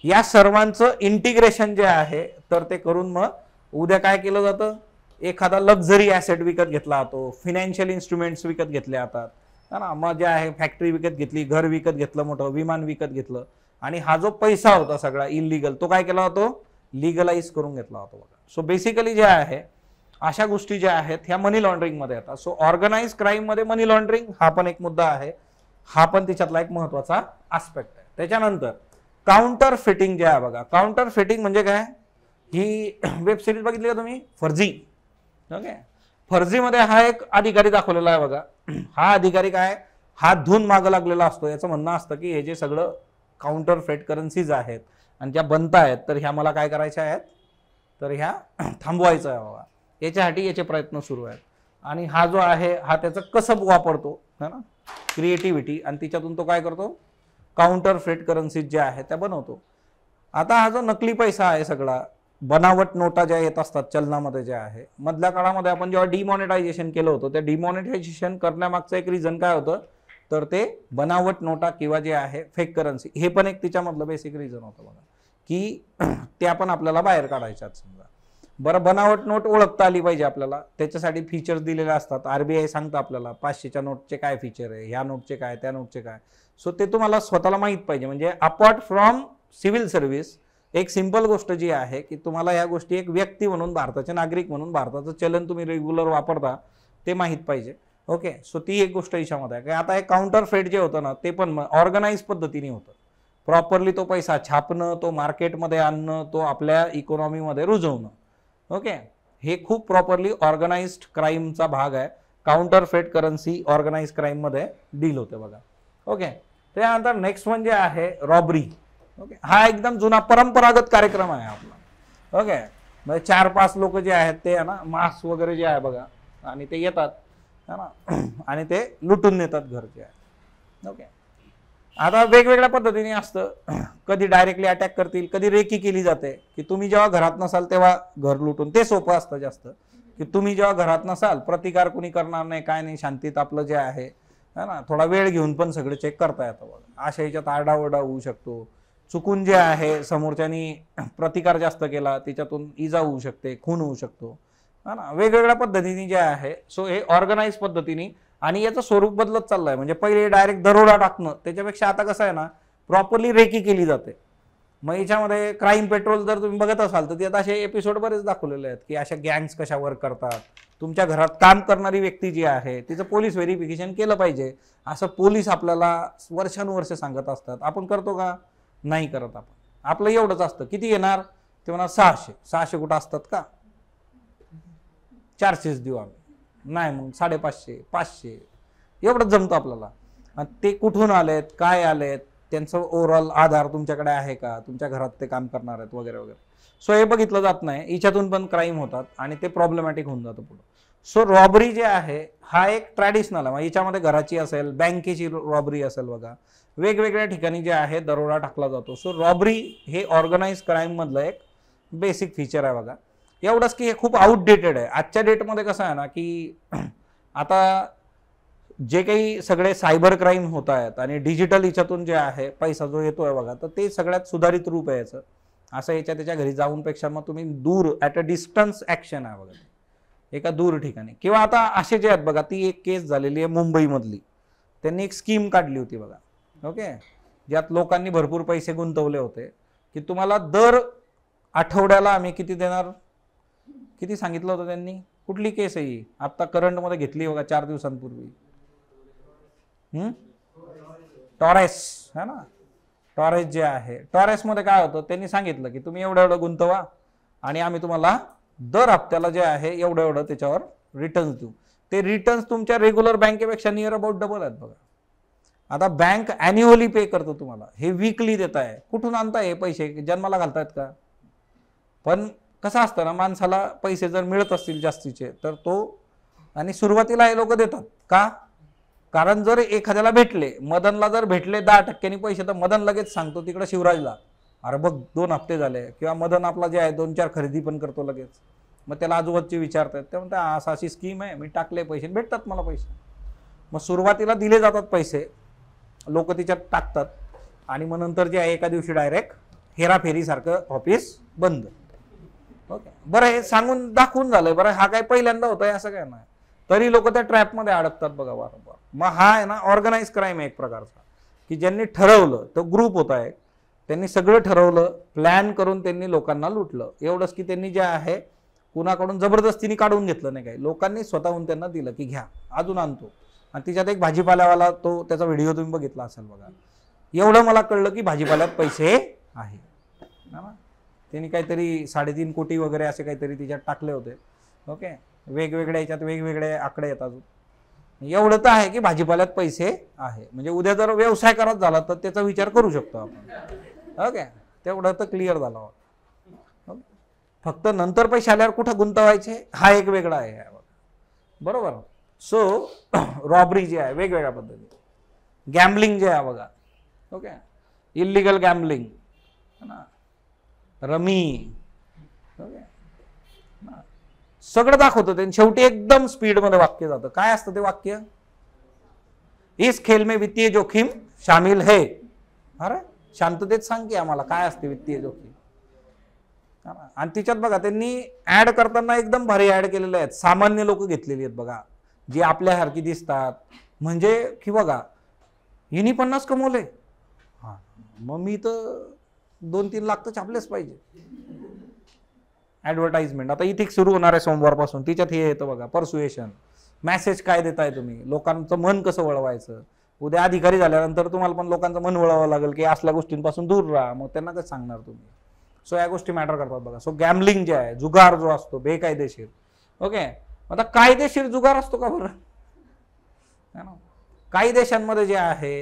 या सर्वांचं इंटिग्रेशन जे आहे तर ते करून मग उद्या काय केलं जातं? एखादा लक्झरी ॲसेट विकत घेतला जातो, फिनान्शियल इन्स्ट्रुमेंट्स विकत घेतले जातात ना. मग जे आहे फॅक्टरी विकत घेतली, घर विकत घेतलं, मोठं विमान विकत घेतलं, आणि हा जो पैसा होता सगळा इलिगल तो काय केला जातो? लिगलाइज करून घेतला जातो बघा. सो बेसिकली जे आहे अशा गोष्टी ज्या आहेत ह्या मनी लॉन्ड्रिंग मध्ये येतात. सो ऑर्गनाइज क्राईम मध्ये मनी लॉन्ड्रिंग हा पण एक मुद्दा आहे, हा पण त्याच्यातला एक महत्वाचा आस्पेक्ट आहे. त्याच्यानंतर काउंटर फिटिंग जे आहे बघा. काउंटर फिटिंग म्हणजे काय? ही वेब सिरीज बघितली का तुम्ही, फर्जी? ओके, फर्जीमध्ये हा एक अधिकारी दाखवलेला आहे बघा. हा अधिकारी काय हात धुवून मागं लागलेला असतो. याचं म्हणणं असतं की हे जे सगळं काउंटर फेट करन्सीज आहेत आणि ज्या बनत आहेत तर ह्या मला काय करायच्या आहेत, तर ह्या थांबवायचं आहे बाबा. याच्यासाठी याचे प्रयत्न सुरू आहेत. आणि हा जो आहे हा त्याचं कसब वापरतो है ना, क्रिएटिव्हिटी, आणि तिच्यातून तो काय करतो? काउंटर फेट करन्सीज ज्या आहेत त्या बनवतो. आता हा जो नकली पैसा आहे सगळा, बनावट नोटा ज्या येत असतात चलनामध्ये ज्या आहे, मधल्या काळामध्ये आपण जेव्हा डिमॉनिटायझेशन केलं होतं, त्या डिमॉनिटायझेशन करण्यामागचं एक रिझन काय होतं, तर ते बनावट नोटा किंवा जे आहे फेक करन्सी, हे पण एक तिच्यामधलं बेसिक रिझन होतं बघा, की त्या पण आपल्याला बाहेर काढायच्यात समजा. बरं, बनावट नोट ओळखता आली पाहिजे आपल्याला, त्याच्यासाठी फीचर्स दिलेले असतात. आरबीआय सांगतं आपल्याला 500च्या नोटचे काय फीचर आहे, ह्या नोटचे काय, त्या नोटचे काय. सो ते तुम्हाला स्वतःला माहीत पाहिजे. म्हणजे अपार्ट फ्रॉम सिव्हिल सर्व्हिस एक सिंपल गोष्ट जी आहे की तुम्हाला ह्या गोष्टी एक व्यक्ती म्हणून, भारताचे नागरिक म्हणून, भारताचं चलन तुम्ही रेग्युलर वापरता ते माहीत पाहिजे. ओके, सो ती एक गोष्ट याच्यामध्ये आहे. आता हे काउंटर फेट जे होतं ना ते पण ऑर्गनाइज पद्धतीने होतं. प्रॉपरली तो पैसा छापणं, तो मार्केटमध्ये आणणं, तो आपल्या इकॉनॉमीमध्ये रुजवणं. ओके, हे खूप प्रॉपरली ऑर्गनाइज्ड क्राईमचा भाग आहे. काउंटर फेट करन्सी ऑर्गनाइज क्राईम मध्ये डील होते बघा. ओके, त्यानंतर नेक्स्ट म्हणजे आहे रॉबरी. ओके, हा एकदम जुना परंपरागत कार्यक्रम आहे आपला. ओके, म्हणजे 4-5 लोक जे आहेत ते आहे ना, मास्क वगैरे जे आहे बघा, आणि ते येतात है ना, आणि ते लुटून नेतात घर जे आहे. ओके, आता वेगवेगळ्या पद्धतीने असतं. कधी डायरेक्टली अटॅक करतील, कधी रेकी केली जाते की तुम्ही जेव्हा घरात नसाल तेव्हा घर लुटून. ते सोपं असतं जास्त, की तुम्ही जेव्हा घरात नसाल प्रतिकार कुणी करणार नाही, काय नाही, शांतीत आपलं जे आहे ना, थोडा वेळ घेऊन पण सगळं चेक करता येतं बघा. अशा ह्याच्यात आरडाओरडा होऊ शकतो. चुकून जे आहे समोरच्यानी प्रतिकार जास्त केला त्याच्यातून इजा होऊ शकते, खून होऊ शकतो है ना, वेगवेगळ्या पद्धतीने जे आहे. सो हे ऑर्गनाइज पद्धतीने, आणि याचं स्वरूप बदलत चाललंय. म्हणजे पहिले डायरेक्ट दरोडा टाकणं, त्याच्यापेक्षा आता कसं आहे ना, प्रॉपरली रेकी केली जाते. मग याच्यामध्ये क्राईम पेट्रोल जर तुम्ही बघत असाल तर त्यात असे एपिसोड बरेच दाखवलेले आहेत की अशा गँग्स कशा वर्क करतात. तुमच्या घरात काम करणारी व्यक्ती जी आहे तिचं पोलीस व्हेरिफिकेशन केलं पाहिजे, असं पोलीस आपल्याला वर्षानुवर्ष सांगत असतात. आपण करतो का? नाही करत. आपण आपलं एवढंच असतं, किती येणार ते म्हणा 600. 600 कुठं असतात का? 400च देऊ आम्ही. नाही, मग 550, 500 एवढंच जमतं आपल्याला. ते कुठून आलेत, काय आलेत, त्यांचं ओव्हरऑल आधार तुमच्याकडे आहे का, तुमच्या घरात ते काम करणार आहेत वगैरे वगैरे. सो हे बघितलं जात नाही. याच्यातून पण क्राईम होतात आणि ते प्रॉब्लेमॅटिक होऊन जातं पुढं. सो रॉबरी जे आहे हा एक ट्रॅडिशनल आहे. याच्यामध्ये घराची असेल, बँकेची रॉबरी असेल बघा, वेगवेगळ्या ठिकाणी जे आहे दरोडा टाकला जातो. सो रॉबरी हे ऑर्गनाइज क्राईम मधलं एक बेसिक फीचर आहे बघा. एवढंच की हे खूप आउटडेटेड आहे. आजच्या डेटमध्ये कसं आहे ना की आता जे काही सगळे सायबर क्राईम होत आहेत आणि डिजिटल याच्यातून जे आहे पैसा जो येतोय बघा, तर ते सगळ्यात सुधारित रूप आहे याचं. असं याच्या त्याच्या घरी जाऊन पेक्षा मग तुम्ही दूर ॲट अ डिस्टन्स ॲक्शन आहे बघा, एका दूर ठिकाणी. किंवा आता असे जे आहेत बघा, ती एक केस झालेली आहे मुंबईमधली. त्यांनी एक स्कीम काढली होती बघा. ओके, ज्यात लोकांनी भरपूर पैसे गुंतवले होते की तुम्हाला दर आठवड्याला आम्ही किती देणार, किती सांगितलं होतं त्यांनी. कुठली केस आहे ही? आता करंटमध्ये घेतली बघा 4 दिवसांपूर्वी. टॉरेस है ना, टॉरेस जे आहे, टॉरेसमध्ये काय होतं, त्यांनी सांगितलं की तुम्ही एवढं एवढं गुंतवा आणि आम्ही तुम्हाला दर हप्त्याला जे आहे एवढं एवढं त्याच्यावर रिटर्न्स देऊ. ते रिटर्न्स तुमच्या रेग्युलर बँकेपेक्षा नियर अबाउट डबल आहेत बघा. आता बँक ॲन्युअली पे करतो तुम्हाला, हे वीकली देत आहे. कुठून आणताय हे पैसे? जन्माला घालतायत का? पण कसं असतं ना, माणसाला पैसे जर मिळत असतील जास्तीचे तर तो, आणि सुरुवातीला हे लोक देतात का? कारण जर एखाद्याला भेटले, मदनला जर भेटले 10% पैसे, तर मदन लगेच सांगतो तिकडे शिवराजला, अरे बघ 2 हप्ते झाले. किंवा मदन आपला जे आहे 2-4 खरेदी पण करतो लगेच. मग त्याला आजूबाजूचे विचारतात, ते म्हणतात अशी स्कीम आहे, मी टाकले पैसे भेटतात मला पैसे. मग सुरुवातीला दिले जातात पैसे, लोक तिच्यात टाकतात, आणि मग नंतर जे आहे एका दिवशी डायरेक्ट हेराफेरीसारखं ऑफिस बंद. ओके, बरं हे सांगून दाखवून झालंय बरं, हा काय पहिल्यांदा होत आहे असं काय नाही, तरी लोक त्या ट्रॅपमध्ये अडकतात बघा वारंवार. मग हा आहे ना ऑर्गनाइज क्राईम आहे एक प्रकारचा, की ज्यांनी ठरवलं, तो ग्रुप होता आहे, त्यांनी सगळं ठरवलं, प्लॅन करून त्यांनी लोकांना लुटलं. एवढंच की त्यांनी जे आहे कुणाकडून जबरदस्तीने काढून घेतलं नाही, काही लोकांनी स्वतःहून त्यांना दिलं की घ्या, अजून आणतो. आणि तिच्यात एक भाजीपाल्यावाला, तो त्याचा व्हिडिओ तुम्ही बघितला असेल बघा. एवढं मला कळलं की भाजीपाल्यात पैसे आहे ना. त्यांनी काहीतरी 3.5 कोटी वगैरे असे काहीतरी तिच्यात टाकले होते. ओके, वेगवेगळ्या याच्यात वेगवेगळे आकडे येतात अजून. एवढं तर आहे की भाजीपाल्यात पैसे आहे, म्हणजे उद्या जर व्यवसाय करत झाला तर त्याचा विचार करू शकतो आपण. ओके, तेवढं तर क्लिअर झालं. फक्त नंतर पैसे आल्यावर कुठं गुंतवायचे हा एक वेगळा आहे बरोबर. सो रॉबरी जे आहे वेगवेगळ्या पद्धती, गॅम्बलिंग जे आहे बघा. ओके, इलिगल गॅम्बलिंग ना, रमी. ओके, सगळं दाखवतं ते. शेवटी एकदम स्पीडमध्ये वाक्य जातं. काय असतं ते वाक्य? इस खेल में वित्तीय जोखिम शामिल है. अरे शांततेत सांग की आम्हाला काय असते वित्तीय जोखीम. आणि तिच्यात बघा त्यांनी ऍड करताना एकदम भारी ऍड केलेले आहेत, सामान्य लोक घेतलेली आहेत बघा, जी आपल्यासारखी दिसतात, म्हणजे की बघा हिनी 50 कमवले, हा मग मी तर 2-3 लाख तर छापलेच पाहिजे. ऍडव्हर्टाइजमेंट आता इथे सुरू होणार आहे सोमवारपासून, तिच्यात हे येतं बघा, परसुएशन, मेसेज काय देताय तुम्ही, लोकांचं मन कसं वळवायचं. उद्या अधिकारी झाल्यानंतर तुम्हाला पण लोकांचं मन वळवावं लागेल की असल्या गोष्टींपासून दूर राहा, मग त्यांना काय सांगणार तुम्ही. सो या गोष्टी मॅटर करतात बघा. सो गॅमलिंग जे आहे, जुगार जो असतो बेकायदेशीर, ओके, आता कायदेशीर जुगार असतो का बरं? काही देशांमध्ये जे आहे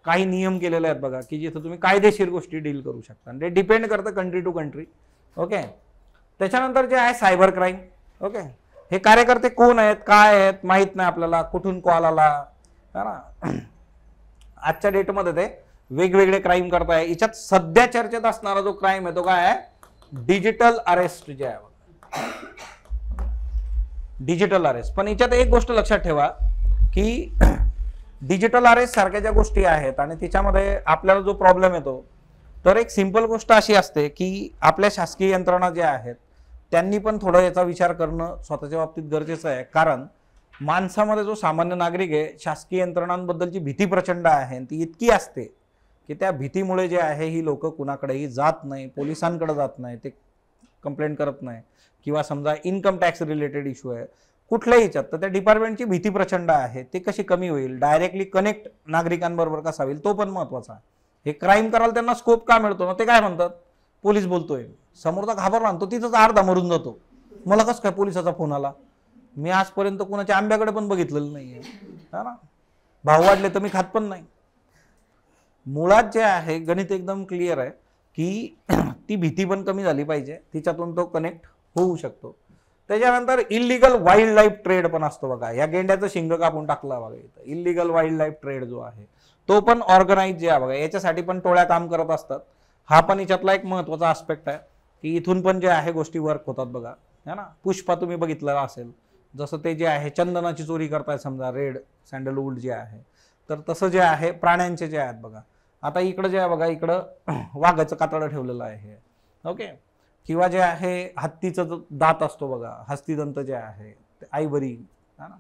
काही नियम केलेले आहेत बघा, की जिथं तुम्ही कायदेशीर गोष्टी डील करू शकता, ते डिपेंड करतं कंट्री टू कंट्री. ओके, त्याच्यानंतर जे आहे सायबर क्राईम. ओके, हे कार्यकर्ते कोण आहेत, काय आहेत माहित नाही आपल्याला, कुठून कॉल आला, है ना. आजच्या डेटमध्ये ते वेगवेगळे क्राईम करताय. याच्यात सध्या चर्चेत असणारा जो क्राईम आहे तो काय आहे, डिजिटल अरेस्ट जे आहे, डिजिटल अरेस्ट. पण याच्यात एक गोष्ट लक्षात ठेवा की डिजिटल अरेस्ट सारख्या ज्या गोष्टी आहेत आणि त्याच्यामध्ये आपल्याला जो प्रॉब्लेम येतो, तर एक सिंपल गोष्ट अशी असते की आपल्या शासकीय यंत्रणा ज्या आहेत त्यांनी पण थोडं याचा विचार करणं स्वतःच्या बाबतीत गरजेचं आहे. कारण माणसामध्ये जो सामान्य नागरिक आहे, शासकीय यंत्रणांबद्दलची भीती प्रचंड आहे, ती इतकी असते की त्या भीतीमुळे जे आहे ही लोक कुणाकडेही जात नाही, पोलिसांकडे जात नाही, ते कंप्लेंट करत नाही, किंवा समजा इन्कम टॅक्स रिलेटेड इश्यू आहे कुठल्याही ह्याच्यात, तर त्या डिपार्टमेंटची भीती प्रचंड आहे. ते कशी कमी होईल, डायरेक्टली कनेक्ट नागरिकांबरोबर कसा होईल, तो पण महत्वाचा आहे. हे क्राईम करायला त्यांना स्कोप का मिळतो ना, ते काय म्हणतात, पोलीस बोलतोय, समोरचा घाबरला तो तिथंच अर्धा मरून जातो. मला कसं काय पोलिसाचा फोन आला, मी आजपर्यंत कोणाच्या आंब्याकडे पण बघितलेलं नाहीये, हा ना, भाव वाढले तर मी खात पण नाही. मुळात जे आहे गणित एकदम क्लिअर आहे की ती भीती पण कमी झाली पाहिजे, तिच्यातून तो कनेक्ट होऊ शकतो. त्याच्यानंतर इलिगल वाईल्ड लाईफ ट्रेड पण असतो बघा, या गेंड्याचं शिंग कापून टाकला बघा इथं. इलिगल वाईल्ड लाईफ ट्रेड जो आहे तो पण ऑर्गनाइज जे आहे बघा, याच्यासाठी पण टोळ्या काम करत असतात. हा पण याच्यातला एक महत्वाचा आस्पेक्ट आहे की इथून पण जे आहे गोष्टी वर्क होतात बघा, है ना. पुष्पा तुम्ही बघितलं असेल, जसं ते जे आहे चंदनाची चोरी करताय समजा, रेड सॅन्डलवूड जे आहे, तर तसं जे आहे प्राण्यांचे जे आहेत बघा, आता इकडं जे आहे बघा, इकडं वाघाचं कातडं ठेवलेलं आहे, ओके, किंवा जे आहे हत्तीचा जो दात असतो बघा, हस्तिदंत जे आहे, आयवरी, है ना.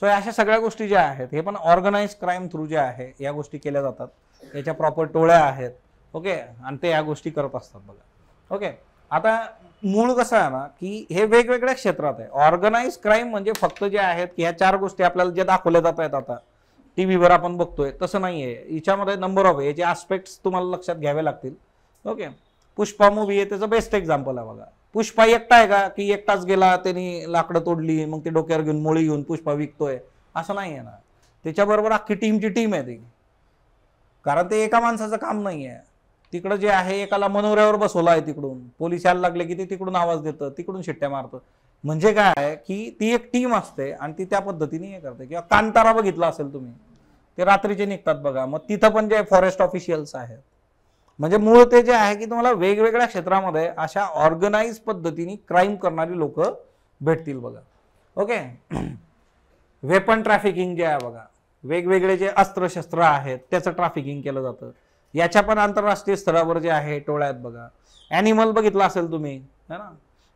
सो अशा सगळ्या गोष्टी ज्या आहेत हे पण ऑर्गनाइज क्राईम थ्रू जे आहे या गोष्टी केल्या जातात. याच्या प्रॉपर टोळ्या आहेत, ओके, आणि ते या गोष्टी करत असतात बघा. ओके, आता मूळ कसं आहे ना की हे वेगवेगळ्या क्षेत्रात आहे. ऑर्गनाइज क्राईम म्हणजे फक्त जे आहेत की ह्या 4 गोष्टी आपल्याला जे दाखवल्या जात आहेत आता टीव्हीवर आपण बघतोय तसं नाहीये. याच्यामध्ये नंबर ऑफ याचे आस्पेक्ट्स तुम्हाला लक्षात घ्यावे लागतील. ओके, पुष्पा मूवी आहे त्याचं बेस्ट एक्झाम्पल आहे बघा. पुष्पा एकटा आहे का की एकटाच गेला, त्यांनी लाकडं तोडली, मग ते डोक्यावर घेऊन मोळी घेऊन पुष्पा विकतोय, असं नाही आहे ना. त्याच्याबरोबर अख्खी टीमची टीम आहे ती, कारण ते एका माणसाचं काम नाही आहे. तिकडं जे आहे एकाला मनोऱ्यावर बसवलं आहे, तिकडून पोलीस यायला लागले की ते तिकडून आवाज देतं, तिकडून शिट्ट्या मारतं. म्हणजे काय आहे की ती एक टीम असते आणि ती त्या पद्धतीने हे करते. किंवा कांतारा बघितला असेल तुम्ही, ते रात्रीचे निघतात बघा, मग तिथं पण जे फॉरेस्ट ऑफिशियल्स आहेत. म्हणजे मूळ ते जे आहे की तुम्हाला वेगवेगळ्या क्षेत्रामध्ये अशा ऑर्गनाइज पद्धतीने क्राईम करणारी लोक भेटतील बघा. ओके, वेपन ट्रॅफिकिंग जे आहे बघा, वेगवेगळे जे अस्त्रशस्त्र आहेत त्याचं ट्रॅफिकिंग केलं जातं. याच्या पण आंतरराष्ट्रीय स्तरावर जे आहे टोळ्या आहेत बघा. ॲनिमल बघितला असेल तुम्ही, है ना.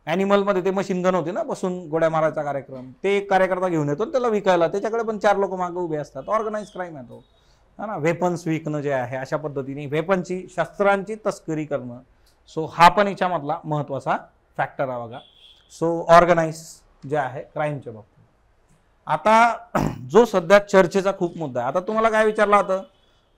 ॲनिमलमध्ये ते मशीन गन होते ना, बसून गोड्या मारायचा कार्यक्रम, ते एक कार्यकर्ता घेऊन येतो त्याला विकायला, त्याच्याकडे पण 4 लोक मागे उभे असतात. ऑर्गनाइज क्राईम आहे तो, है ना. वेपन्स विकणं जे आहे अशा पद्धतीने वेपनची, शस्त्रांची तस्करी करणं. सो हा पण याच्यामधला महत्वाचा फॅक्टर आहे बघा. सो ऑर्गनाइज जे आहे क्राईमच्या बाबतीत. आता जो सध्या चर्चेचा खूप मुद्दा आहे, आता तुम्हाला काय विचारलं होतं,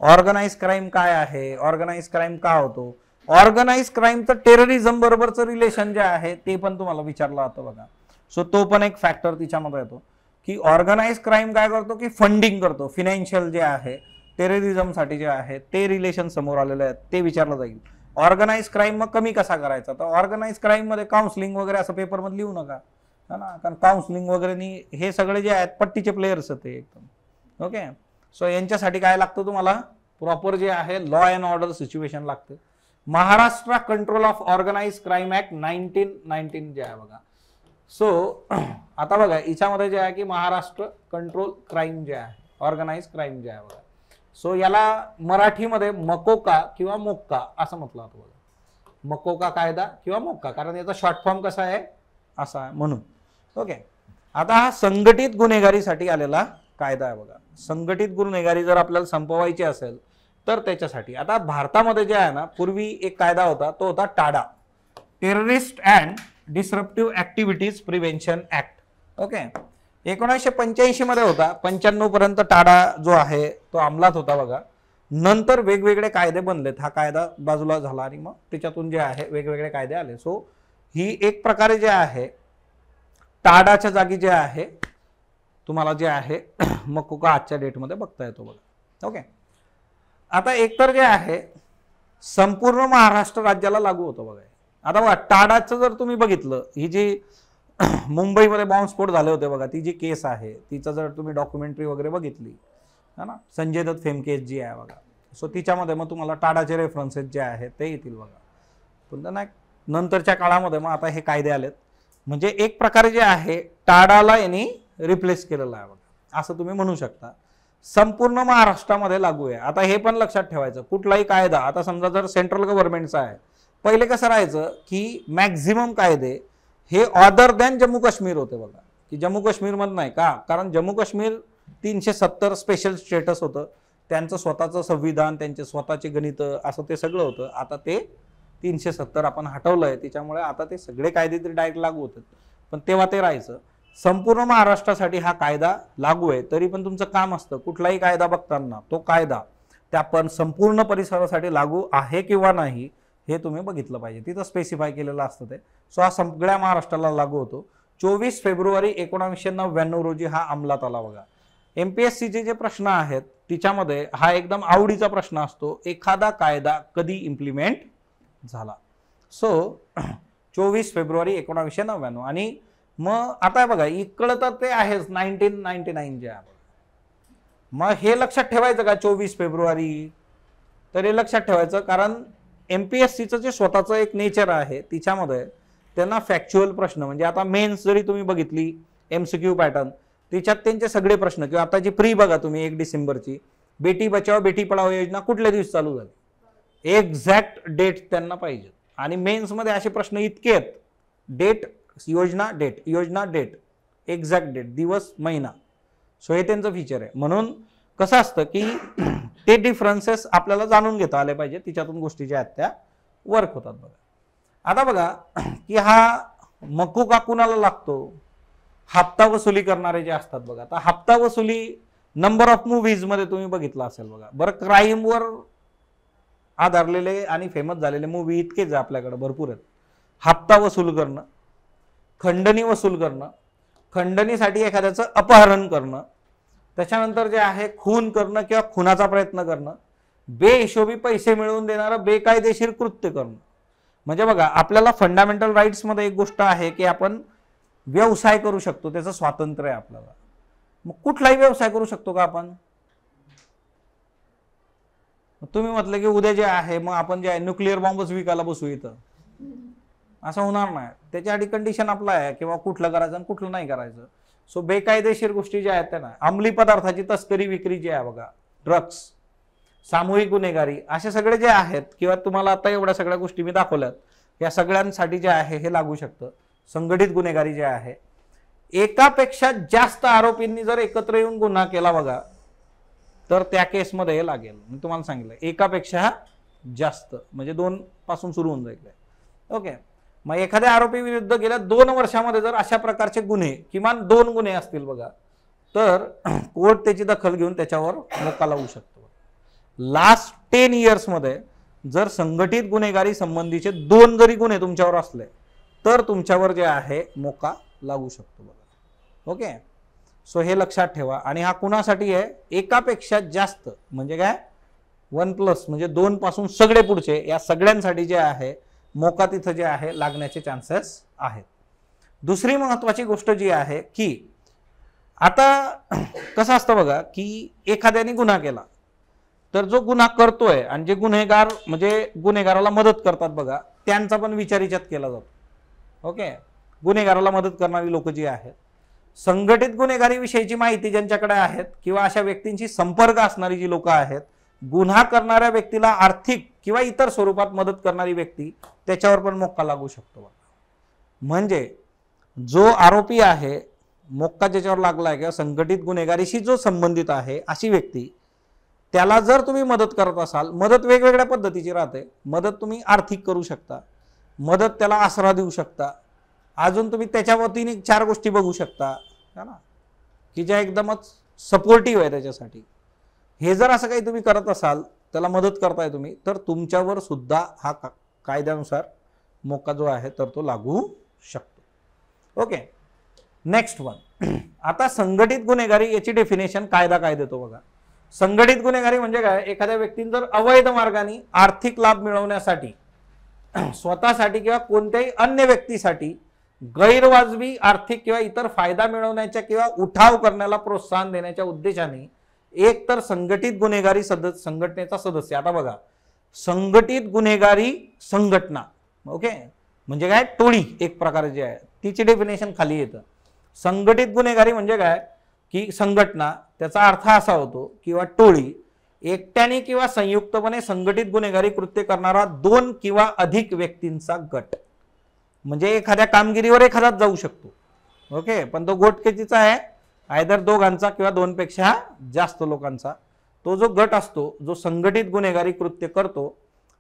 ऑर्गनाइज क्राईम काय आहे, ऑर्गनाइज क्राईम का होतो, ऑर्गनाइज क्राईमचं टेररिझम बरोबरचं रिलेशन जे आहे ते पण तुम्हाला विचारलं होतं बघा. सो तो पण एक फॅक्टर तिच्यामध्ये येतो की ऑर्गनाइज क्राईम काय करतो की फंडिंग करतो, फिनान्शियल जे आहे टेररिझमसाठी जे आहे ते रिलेशन समोर आलेले आहेत, ते विचारलं जाईल. ऑर्गनाइज क्राईम मग कमी कसा करायचा, तर ऑर्गनाइज क्राईम मध्ये काउन्सिलिंग वगैरे असं पेपरमध्ये लिहू नका, है ना, कारण काउन्सिलिंग वगैरे हे सगळे जे आहेत पट्टीचे प्लेयर्स आहेत एकदम. ओके, सो यांच्यासाठी काय लागतं तुम्हाला, प्रॉपर जे आहे लॉ अँड ऑर्डर सिच्युएशन लागतं. Maharashtra control of organise crime act 1919 जे आहे बघा. सो आता बघा याच्यामध्ये जे आहे की महाराष्ट्र कंट्रोल क्राईम जे आहे, ऑर्गनाइज क्राईम जे आहे बघा. सो याला मराठीमध्ये मकोका किंवा मोक्का असं म्हटलं जातं बघा. मकोका कायदा किंवा मोका, कारण याचा शॉर्ट फॉर्म कसा आहे, असा आहे म्हणून. ओके, आता हा संघटित गुन्हेगारीसाठी आलेला कायदा आहे बघा. संघटित गुन्हेगारी जर आपल्याला संपवायची असेल तर त्याच्यासाठी आता भारतामध्ये जे आहे ना, पूर्वी एक कायदा होता, तो होता टाडा, terrorist and डिसरप्टिव्ह activities prevention act. Okay, 1985 मध्ये होता. 95 पर्यंत टाडा जो आहे तो अंमलात होता बघा. नंतर वेगवेगळे कायदे बनलेत, हा कायदा बाजूला झाला आणि मग त्याच्यातून जे आहे वेगवेगळे कायदे आले. सो ही एक प्रकारे जे आहे टाडाच्या जागी जे आहे तुम्हाला जे आहे मकोका आजच्या डेटमध्ये बघता येतो बघा. ओके, आता एकतर जे आहे संपूर्ण महाराष्ट्र राज्याला लागू होतं बघा. आता बघा टाडाचं जर तुम्ही बघितलं, ही जी मुंबईमध्ये बॉम्बस्फोट झाले होते बघा, ती जी केस आहे तिचं जर तुम्ही डॉक्युमेंटरी वगैरे बघितली है ना, संजय दत्त फेम केस जी आहे बघा, सो तिच्यामध्ये मग तुम्हाला टाडाचे रेफरन्सेस जे आहेत ते येतील बघा. पण त्यांना नंतरच्या काळामध्ये मग आता हे कायदे आलेत, म्हणजे एक प्रकारे जे आहे टाडाला यांनी रिप्लेस केलेलं आहे बघा, असं तुम्ही म्हणू शकता. संपूर्ण महाराष्ट्रामध्ये लागू आहे. आता हे पण लक्षात ठेवायचं, कुठलाही कायदा आता समजा जर सेंट्रल गव्हर्नमेंटचा आहे, पहिले कसं राहायचं की मॅक्झिमम कायदे हे अदर दॅन जम्मू काश्मीर होते बघा, की जम्मू काश्मीरमध्ये नाही का, कारण जम्मू काश्मीर 370 स्पेशल स्टेटस होतं, त्यांचं स्वतःचं संविधान, त्यांचे स्वतःचे गणित, असं ते सगळं होतं. आता ते 370 आपण हटवलंय, त्याच्यामुळे आता ते सगळे कायदे तरी डायरेक्ट लागू होतात, पण तेव्हा ते राहायचं. संपूर्ण महाराष्ट्रासाठी हा कायदा लागू आहे, तरी पण तुमचं काम असतं कुठलाही कायदा बघताना तो कायदा त्या पण संपूर्ण परिसरासाठी लागू आहे किंवा नाही हे तुम्ही बघितलं पाहिजे, तिथं स्पेसिफाय केलेलं असतं ते. सो हा सगळ्या महाराष्ट्राला लागू होतो. 24 फेब्रुवारी 1999 रोजी हा अंमलात आला बघा. MPSCचे जे प्रश्न आहेत तिच्यामध्ये हा एकदम आवडीचा प्रश्न असतो, एखादा कायदा कधी इम्प्लिमेंट झाला. So 24 February 1999. आणि मग आता बघा इकडं तर ते आहेच 1999 जे आहे, मग हे लक्षात ठेवायचं का 24 फेब्रुवारी, तर हे लक्षात ठेवायचं, कारण MPSCचं जे स्वतःचं एक नेचर आहे तिच्यामध्ये त्यांना फॅक्च्युअल प्रश्न, म्हणजे आता मेन्स जरी तुम्ही बघितली MCQ पॅटर्न, त्याच्यात त्यांचे सगळे प्रश्न, किंवा आता जी प्री बघा तुम्ही 1 डिसेंबरची बेटी बचाओ बेटी पढाओ योजना कुठल्या दिवशी चालू झाली, एक्झॅक्ट डेट त्यांना पाहिजे. आणि मेन्समध्ये असे प्रश्न इतके आहेत, डेट योजना डेट एक्झॅक्ट डेट दिवस महिना. सो हे त्यांचं फीचर आहे. म्हणून कसं असतं की ते डिफरन्सेस आपल्याला जाणून घेता आले पाहिजे, तिच्यातून गोष्टी ज्या आहेत त्या वर्क होतात बघा. आता बघा की हा मकोका कुणाला लागतो, हप्ता वसुली करणारे जे असतात बघा. आता हप्ता वसुली नंबर ऑफ मूव्हीज मध्ये तुम्ही बघितलं असेल बघा. बरं, क्राईमवर आधारलेले आणि फेमस झालेले मूव्ही इतकेच आपल्याकडे भरपूर आहेत. हप्ता वसूल करणं, खंडणी वसूल करणं, खंडणीसाठी एखाद्याचं अपहरण करणं, त्याच्यानंतर जे आहे खून करणं किंवा खुनाचा प्रयत्न करणं, बेहिशोबी पैसे मिळवून देणारं बेकायदेशीर कृत्य करणं. म्हणजे बघा आपल्याला फंडामेंटल राईट्स मध्ये एक गोष्ट आहे की आपण व्यवसाय करू शकतो, त्याचं स्वातंत्र्य आहे आपल्याला. मग कुठलाही व्यवसाय करू शकतो का आपण? तुम्ही म्हटलं की उद्या जे आहे मग आपण जे आहे न्यूक्लिअर बॉम्बच विकायला बसू इथं, असं होणार नाही. त्याच्यासाठी कंडिशन आपला आहे किंवा कुठलं करायचं आणि कुठलं नाही करायचं. सो बेकायदेशीर गोष्टी ज्या आहेत त्या नाही, अंमली पदार्थाची तस्करी विक्री जी आहे बघा, ड्रग्स, सामूहिक गुन्हेगारी, असे सगळे जे आहेत, किंवा तुम्हाला आता एवढ्या सगळ्या गोष्टी मी दाखवल्यात, या सगळ्यांसाठी जे आहे हे लागू शकतं. संघटित गुन्हेगारी जे आहे, एकापेक्षा जास्त आरोपींनी जर एकत्र येऊन गुन्हा केला बघा तर त्या केसमध्ये हे लागेल. मी तुम्हाला सांगितलं एकापेक्षा जास्त म्हणजे 2 पासून सुरू होऊन जाईल. ओके, मग एखाद्या आरोपी विरुद्ध गेल्या 2 वर्षामध्ये जर अशा प्रकारचे गुन्हे, किमान 2 गुन्हे असतील बघा, तर कोर्ट त्याची दखल घेऊन त्याच्यावर मोका लावू शकतो. लास्ट 10 इयर्स मध्ये जर संघटित गुन्हेगारी संबंधीचे 2 जरी गुन्हे तुमच्यावर असले तर तुमच्यावर जे आहे मोका लागू शकतो बघा. ओके, सो हे लक्षात ठेवा. आणि हा कुणासाठी आहे? एकापेक्षा जास्त म्हणजे काय, 1+ म्हणजे 2 पासून सगळे पुढचे, या सगळ्यांसाठी जे आहे मोका तिथं जे आहे लागण्याचे चान्सेस आहेत. दुसरी महत्वाची गोष्ट जी आहे की आता कसं असतं बघा की एखाद्याने गुन्हा केला तर जो गुन्हा करतोय आणि जे गुन्हेगार म्हणजे गुन्हेगाराला मदत करतात बघा, त्यांचा पण विचार याच्यात केला जातो. ओके, गुन्हेगाराला मदत करणारी लोक जी आहेत, संघटित गुन्हेगारी विषयीची माहिती ज्यांच्याकडे आहेत किंवा अशा व्यक्तींशी संपर्क असणारी जी लोक आहेत गुन्हा करणाऱ्या व्यक्तीला आर्थिक किंवा इतर स्वरूपात मदत करणारी व्यक्ती, त्याच्यावर पण मोक्का लागू शकतो. म्हणजे जो आरोपी आहे, मोक्का ज्याच्यावर लागलाय किंवा संघटित गुन्हेगारीशी जो संबंधित आहे अशी व्यक्ती, त्याला जर तुम्ही मदत करत असाल, मदत वेगवेगळ्या पद्धतीची राहते. मदत तुम्ही आर्थिक करू शकता, मदत त्याला आसरा देऊ शकता, अजून तुम्ही त्याच्या वतीने 4 गोष्टी बघू शकता, है ना, की ज्या एकदमच सपोर्टिव्ह आहे त्याच्यासाठी. हे जर असं काही तुम्ही करत असाल, त्याला मदत करताय तुम्ही, तर तुमच्यावर सुद्धा हा कायद्यानुसार मोक्का जो आहे तर तो लागू शकतो. Okay, next one. आता संघटित गुन्हेगारी याची डेफिनेशन कायदा काय देतो बघा. संघटित गुन्हेगारी म्हणजे काय, एखाद्या व्यक्तीने जर अवैध मार्गाने आर्थिक लाभ मिळवण्यासाठी, स्वतःसाठी किंवा कोणत्याही अन्य व्यक्तीसाठी गैरवाजवी आर्थिक किंवा इतर फायदा मिळवण्याच्या किंवा उठाव करण्याला प्रोत्साहन देण्याच्या उद्देशाने एक तर संघटित गुन्हेगारी संघटनेचा सदस्य. आता बघा, संघटित गुन्हेगारी संघटना, ओके, म्हणजे काय, टोळी एक प्रकारे जी आहे, तिची डेफिनेशन खाली येतं. संघटित गुन्हेगारी म्हणजे काय की संघटना, त्याचा अर्थ असा होतो किंवा टोळी, एकट्याने किंवा संयुक्तपणे संघटित गुन्हेगारी कृत्य करणारा 2 किंवा अधिक व्यक्तींचा गट. म्हणजे एखाद्या कामगिरीवर एखादाच जाऊ शकतो, ओके, पण तो गट कितीचा आहे, आयदर दोघांचा किंवा 2 पेक्षा जास्त लोकांचा. तो जो गट असतो, जो संघटित गुन्हेगारी कृत्य करतो,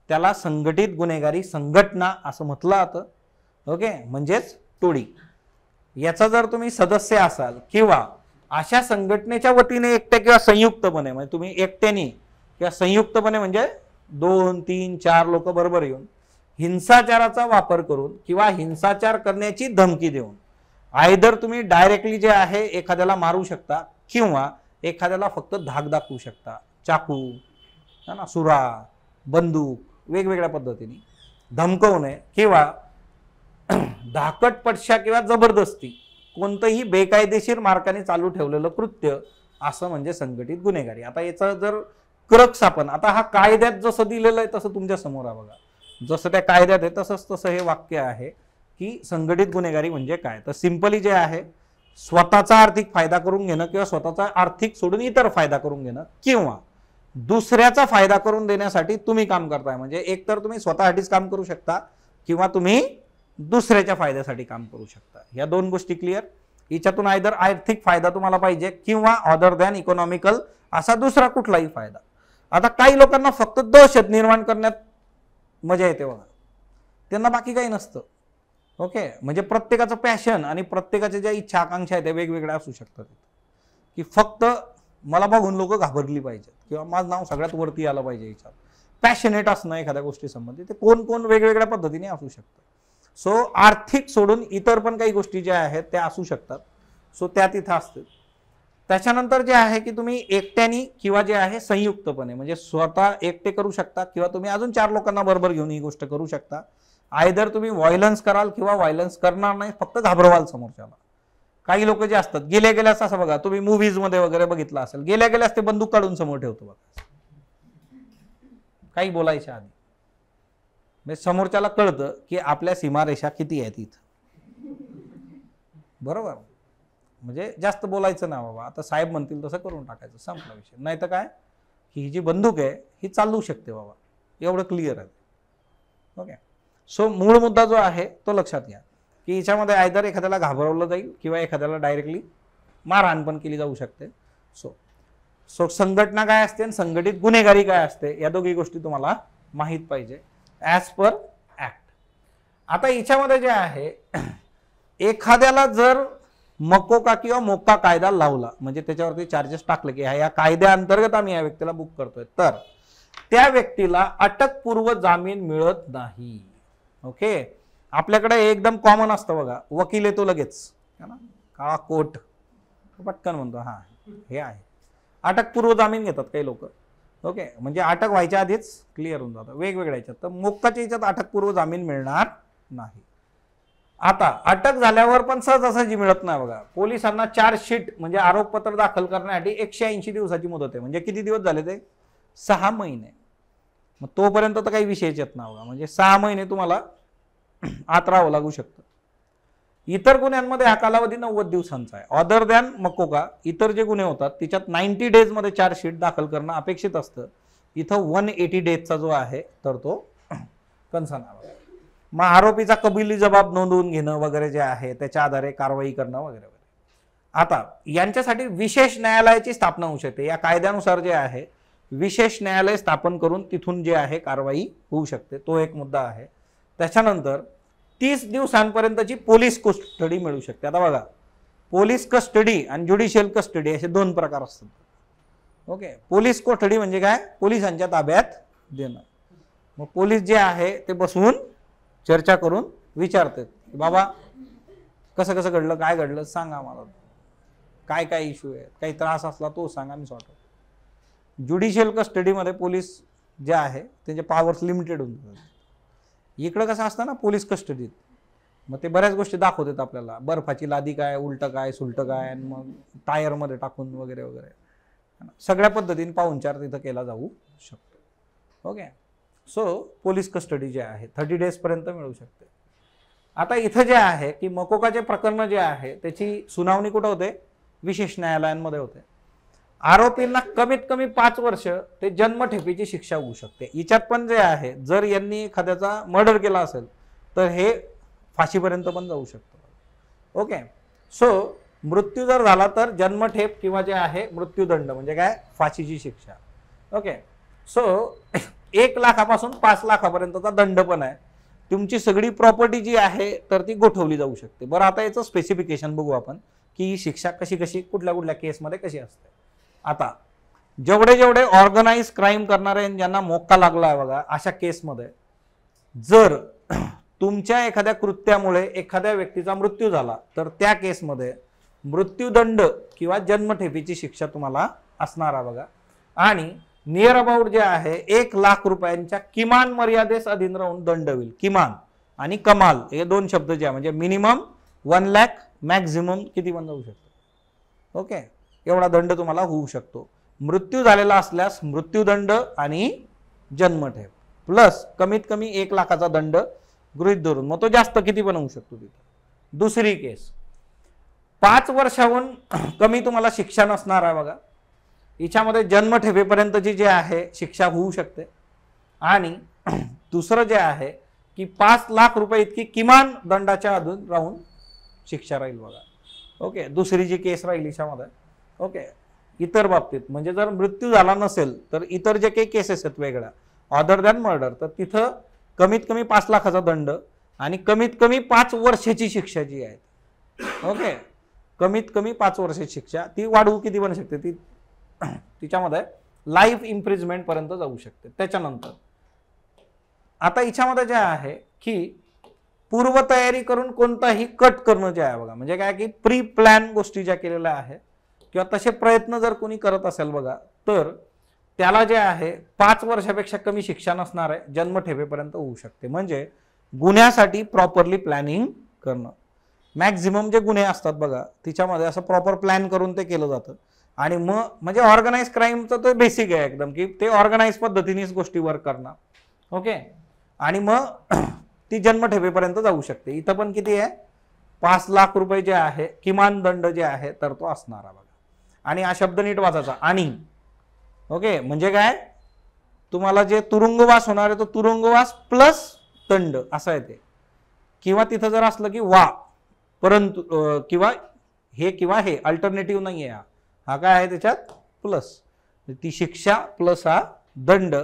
त्याला संघटित गुन्हेगारी संघटना असं म्हटलं जातं. ओके, म्हणजेच टोळी. याचा जर तुम्ही सदस्य असाल किंवा अशा संघटनेच्या वतीने एकट्या किंवा संयुक्तपणे, म्हणजे तुम्ही एकट्याने किंवा संयुक्तपणे म्हणजे 2, 3, 4 लोक बरोबर येऊन हिंसाचाराचा वापर करून किंवा हिंसाचार करण्याची धमकी देऊन आयदर तुम्ही डायरेक्टली जे आहे एखाद्याला मारू शकता किंवा एखाद्याला फक्त धाक दाखवू शकता, चाकू, है ना, सुरा, बंदूक, वेगवेगळ्या पद्धतीने धमकवणे किंवा धाकटपटशा किंवा जबरदस्ती कोणतंही बेकायदेशीर मार्गाने चालू ठेवलेलं कृत्य, असं म्हणजे संघटित गुन्हेगारी. आता याचा जर क्रक्स आपण, आता हा कायद्यात जसं दिलेलं आहे तसं तुमच्या समोर आहे बघा, जसं त्या कायद्यात आहे तसं हे वाक्य आहे की संघटित गुन्हेगारी म्हणजे काय. तर सिंपली जे आहे, स्वतःचा आर्थिक फायदा करून घेणं किंवा स्वतःचा आर्थिक सोडून इतर फायदा करून घेणं किंवा दुसऱ्याचा फायदा करून देण्यासाठी तुम्ही काम करताय. म्हणजे एक तर तुम्ही स्वतःसाठीच काम करू शकता किंवा तुम्ही दुसऱ्याच्या फायद्यासाठी काम करू शकता. या 2 गोष्टी क्लिअर. याच्यातून आयदर आर्थिक फायदा तुम्हाला पाहिजे किंवा अदर दॅन इकॉनॉमिकल असा दुसरा कुठलाही फायदा. आता काही लोकांना फक्त दहशत निर्माण करण्यात मजा येते बघा, त्यांना बाकी काही नसतं. ओके, म्हणजे प्रत्येकाचं पॅशन आणि प्रत्येकाच्या ज्या इच्छा आकांक्षा आहेत त्या वेगवेगळ्या असू शकतात, की फक्त मला बघून लोक घाबरली पाहिजेत किंवा माझं नाव सगळ्यात वरती आलं पाहिजे. याच्यात पॅशनेट असणं एखाद्या गोष्टी संबंधित ते कोण कोण वेगवेगळ्या पद्धतीने असू शकतं. सो आर्थिक सोडून इतर पण काही गोष्टी ज्या आहेत त्या असू शकतात. सो त्या तिथं असतील. त्याच्यानंतर जे आहे की तुम्ही एकट्याने किंवा जे आहे संयुक्तपणे, म्हणजे स्वतः एकटे करू शकता किंवा तुम्ही अजून 4 लोकांना बरोबर घेऊन ही गोष्ट करू शकता. आयदर तुम्ही व्हायलन्स कराल किंवा व्हायलन्स करणार नाही, फक्त घाबरवाल समोरच्याला. काही लोक जे असतात गेल्या गेल्यास, असं बघा तुम्ही मूवीज मध्ये वगैरे बघितलं असेल, गेल्या गेल्यास ते बंदूक काढून समोर ठेवतो बघा, काही बोलायच्या आधी. म्हणजे समोरच्याला कळतं की आपल्या सीमारेषा किती आहेत इथं, बरोबर. म्हणजे जास्त बोलायचं ना बाबा, आता साहेब म्हणतील तसं करून टाकायचं, संपला विषय. नाही तर काय, ही जी बंदूक आहे ही चालू शकते बाबा, एवढं क्लिअर आहे. ओके, सो मूळ मुद्दा जो आहे तो लक्षात घ्या की याच्यामध्ये आयदर एखाद्याला घाबरवलं जाईल किंवा एखाद्याला डायरेक्टली मारहाण पण केली जाऊ शकते. सो संघटना काय असते आणि संघटित गुन्हेगारी काय असते, या दोघी गोष्टी तुम्हाला माहीत पाहिजे ॲज पर ऍक्ट. आता याच्यामध्ये जे आहे, एखाद्याला जर मकोका किंवा मोक्का कायदा लावला, म्हणजे त्याच्यावरती चार्जेस टाकले की या कायद्याअंतर्गत आम्ही या व्यक्तीला बुक करतोय, तर त्या व्यक्तीला अटकपूर्व जामीन मिळत नाही. ओके, आपल्याकडे एकदम कॉमन असतं बघा, वकील येतो लगेच, काळा कोट, पटकन म्हणतो हा हे आहे, अटकपूर्व जामीन घेतात काही लोक. ओके, म्हणजे अटक व्हायच्या आधीच क्लिअर होऊन जातं वेगवेगळ्या याच्यात. तर मोक्काच्या याच्यात अटकपूर्व जामीन मिळणार नाही. आता अटक झाल्यावर पण सहजासहजी मिळत नाही बघा. पोलिसांना चार्जशीट म्हणजे आरोपपत्र दाखल करण्यासाठी 180 दिवसाची मुदत आहे. म्हणजे किती दिवस झाले ते, 6 महिने. मग तोपर्यंत तर काही विषयच येत नाही बघा, म्हणजे 6 महिने तुम्हाला आत राहावं लागू शकतं. इतर गुन्ह्यांमध्ये हा कालावधी 90 दिवसांचा आहे. अदर दॅन मकोका इतर जे गुन्हे होतात त्याच्यात 90 डेज मध्ये चार्जशीट दाखल करणं अपेक्षित असतं. इथं 180 डेजचा जो आहे तर तो कन्सर्न आहे. मग आरोपीचा कबुली जबाब नोंदवून घेणं वगैरे जे आहे त्याच्या आधारे कारवाई करणं वगैरे वगैरे. आता यांच्यासाठी विशेष न्यायालयाची स्थापना होऊ शकते. या कायद्यानुसार जे आहे विशेष न्यायालय स्थापन करून तिथून जे आहे कारवाई होऊ शकते, तो एक मुद्दा आहे. त्याच्यानंतर 30 दिवसांपर्यंतची पोलीस कस्टडी मिळू शकते. आता बघा, पोलीस कस्टडी आणि ज्युडिशियल कस्टडी असे दोन प्रकार असतात. ओके, पोलीस कस्टडी म्हणजे काय, पोलिसांच्या ताब्यात देणं. मग पोलीस जे आहे ते बसवून चर्चा करून विचारतात की बाबा कसं कसं घडलं, काय घडलं सांगा मला, काय काय इश्यू आहे, काही त्रास असला तो सांगा, मी सॉर्ट. ज्युडिशियल कस्टडीमध्ये पोलीस जे आहे त्यांचे पॉवर्स लिमिटेड होऊन जातात. इकडं कसं असतं ना पोलीस कस्टडीत, मग ते बऱ्याच गोष्टी दाखवतात आपल्याला, बर्फाची लादी काय, उलटं काय, सुलटं काय, आणि मग टायरमध्ये टाकून वगैरे वगैरे सगळ्या पद्धतीने पाहुणचार तिथं केला जाऊ शकतो. ओके, सो पोलीस कस्टडी जे आहे 30 डेजपर्यंत मिळू शकते. आता इथं जे आहे की मकोकाचे प्रकरण जे आहे त्याची सुनावणी कुठं होते, विशेष न्यायालयांमध्ये होते. आरोपींना कमीत कमी 5 वर्ष ते जन्मठेपेची शिक्षा होऊ शकते. याच्यात पण जे आहे जर यांनी एखाद्याचा मर्डर केला असेल तर हे फाशीपर्यंत पण जाऊ शकतं. ओके, सो मृत्यू जर झाला तर जन्मठेप किंवा जे आहे मृत्यूदंड म्हणजे काय, फाशीची शिक्षा. ओके, सो 1 लाखापासून 5 लाखापर्यंतचा दंड पण आहे. तुमची सगळी प्रॉपर्टी जी आहे तर ती गोठवली जाऊ शकते. बरं, आता याचं स्पेसिफिकेशन बघू आपण की ही शिक्षा कशी कशी कुठल्या कुठल्या केसमध्ये कशी असते. आता जेवढे जेवढे ऑर्गनाइज क्राईम करणारे ज्यांना मोक्का लागला आहे बघा, अशा केसमध्ये जर तुमच्या एखाद्या कृत्यामुळे एखाद्या व्यक्तीचा मृत्यू झाला तर त्या केसमध्ये मृत्यूदंड किंवा जन्मठेपेची शिक्षा तुम्हाला असणार आहे बघा. आणि नियर अबाउट जे आहे 1 लाख रुपयांच्या किमान मर्यादेस अधीन राहून दंड होईल. किमान आणि कमाल हे दोन शब्द जे आहे म्हणजे मिनिमम 1 लाख, मॅक्झिमम किती पण जाऊ शकतो. ओके, एवढा दंड तुम्हाला होऊ शकतो. मृत्यू झालेला असल्यास मृत्यूदंड आणि जन्मठेप प्लस कमीत कमी 1 लाखाचा दंड गृहीत धरून मग तो जास्त किती पण होऊ शकतो तिथे. दुसरी केस 5 वर्षाहून कमी तुम्हाला शिक्षा नसणार आहे बघा. हिच्यामध्ये जन्मठेपेपर्यंतची जे आहे शिक्षा होऊ शकते. आणि दुसरं जे आहे की 5 लाख रुपये इतकी किमान दंडाच्या अधून राहून शिक्षा राहील बघा. ओके, दुसरी जी केस राहील हिच्यामध्ये. ओके, इतर बाबतीत म्हणजे जर मृत्यू झाला नसेल तर इतर जे काही केसेस आहेत वेगळ्या अदर दॅन मर्डर, तर तिथं कमीत कमी 5 लाखाचा दंड आणि कमीत कमी 5 वर्षाची शिक्षा जी आहे. ओके, कमीत कमी 5 वर्षाची शिक्षा ती वाढवू किती बनू शकते, ती तिच्यामध्ये लाईफ इम्प्रिजमेंट पर्यंत जाऊ शकते. त्याच्यानंतर आता हिच्यामध्ये जे आहे की पूर्वतयारी करून कोणताही कट करणं जे आहे बघा, म्हणजे काय की प्री प्लॅन गोष्टी ज्या केलेल्या आहे किंवा तसे प्रयत्न जर कोणी करत असेल बघा तर त्याला जे आहे 5 वर्षापेक्षा कमी शिक्षा नसणार आहे, जन्मठेपेपर्यंत होऊ शकते. म्हणजे गुन्ह्यासाठी प्रॉपरली प्लॅनिंग करणं. मॅक्झिमम जे गुन्हे असतात बघा तिच्यामध्ये असं प्रॉपर प्लॅन करून ते केलं जातं. आणि मग म्हणजे ऑर्गनाइज क्राईमचं तर बेसिक आहे एकदम की ते ऑर्गनाइज पद्धतीनेच गोष्टी वर्क करणार. ओके, आणि मग ती जन्मठेपेपर्यंत जाऊ शकते. इथं पण किती आहे, 5 लाख रुपये जे आहे किमान दंड जे आहे तर तो असणार आहे बघा. आणि हा शब्द नीट वाचायचा आणि. ओके, म्हणजे काय, तुम्हाला जे तुरुंगवास होणार आहे तो तुरुंगवास प्लस दंड असं आहे ते. किंवा तिथं जर असलं की वा परंतु किंवा हे अल्टरनेटिव्ह नाही आहे. हा काय आहे त्याच्यात प्लस, ती शिक्षा प्लस हा दंड,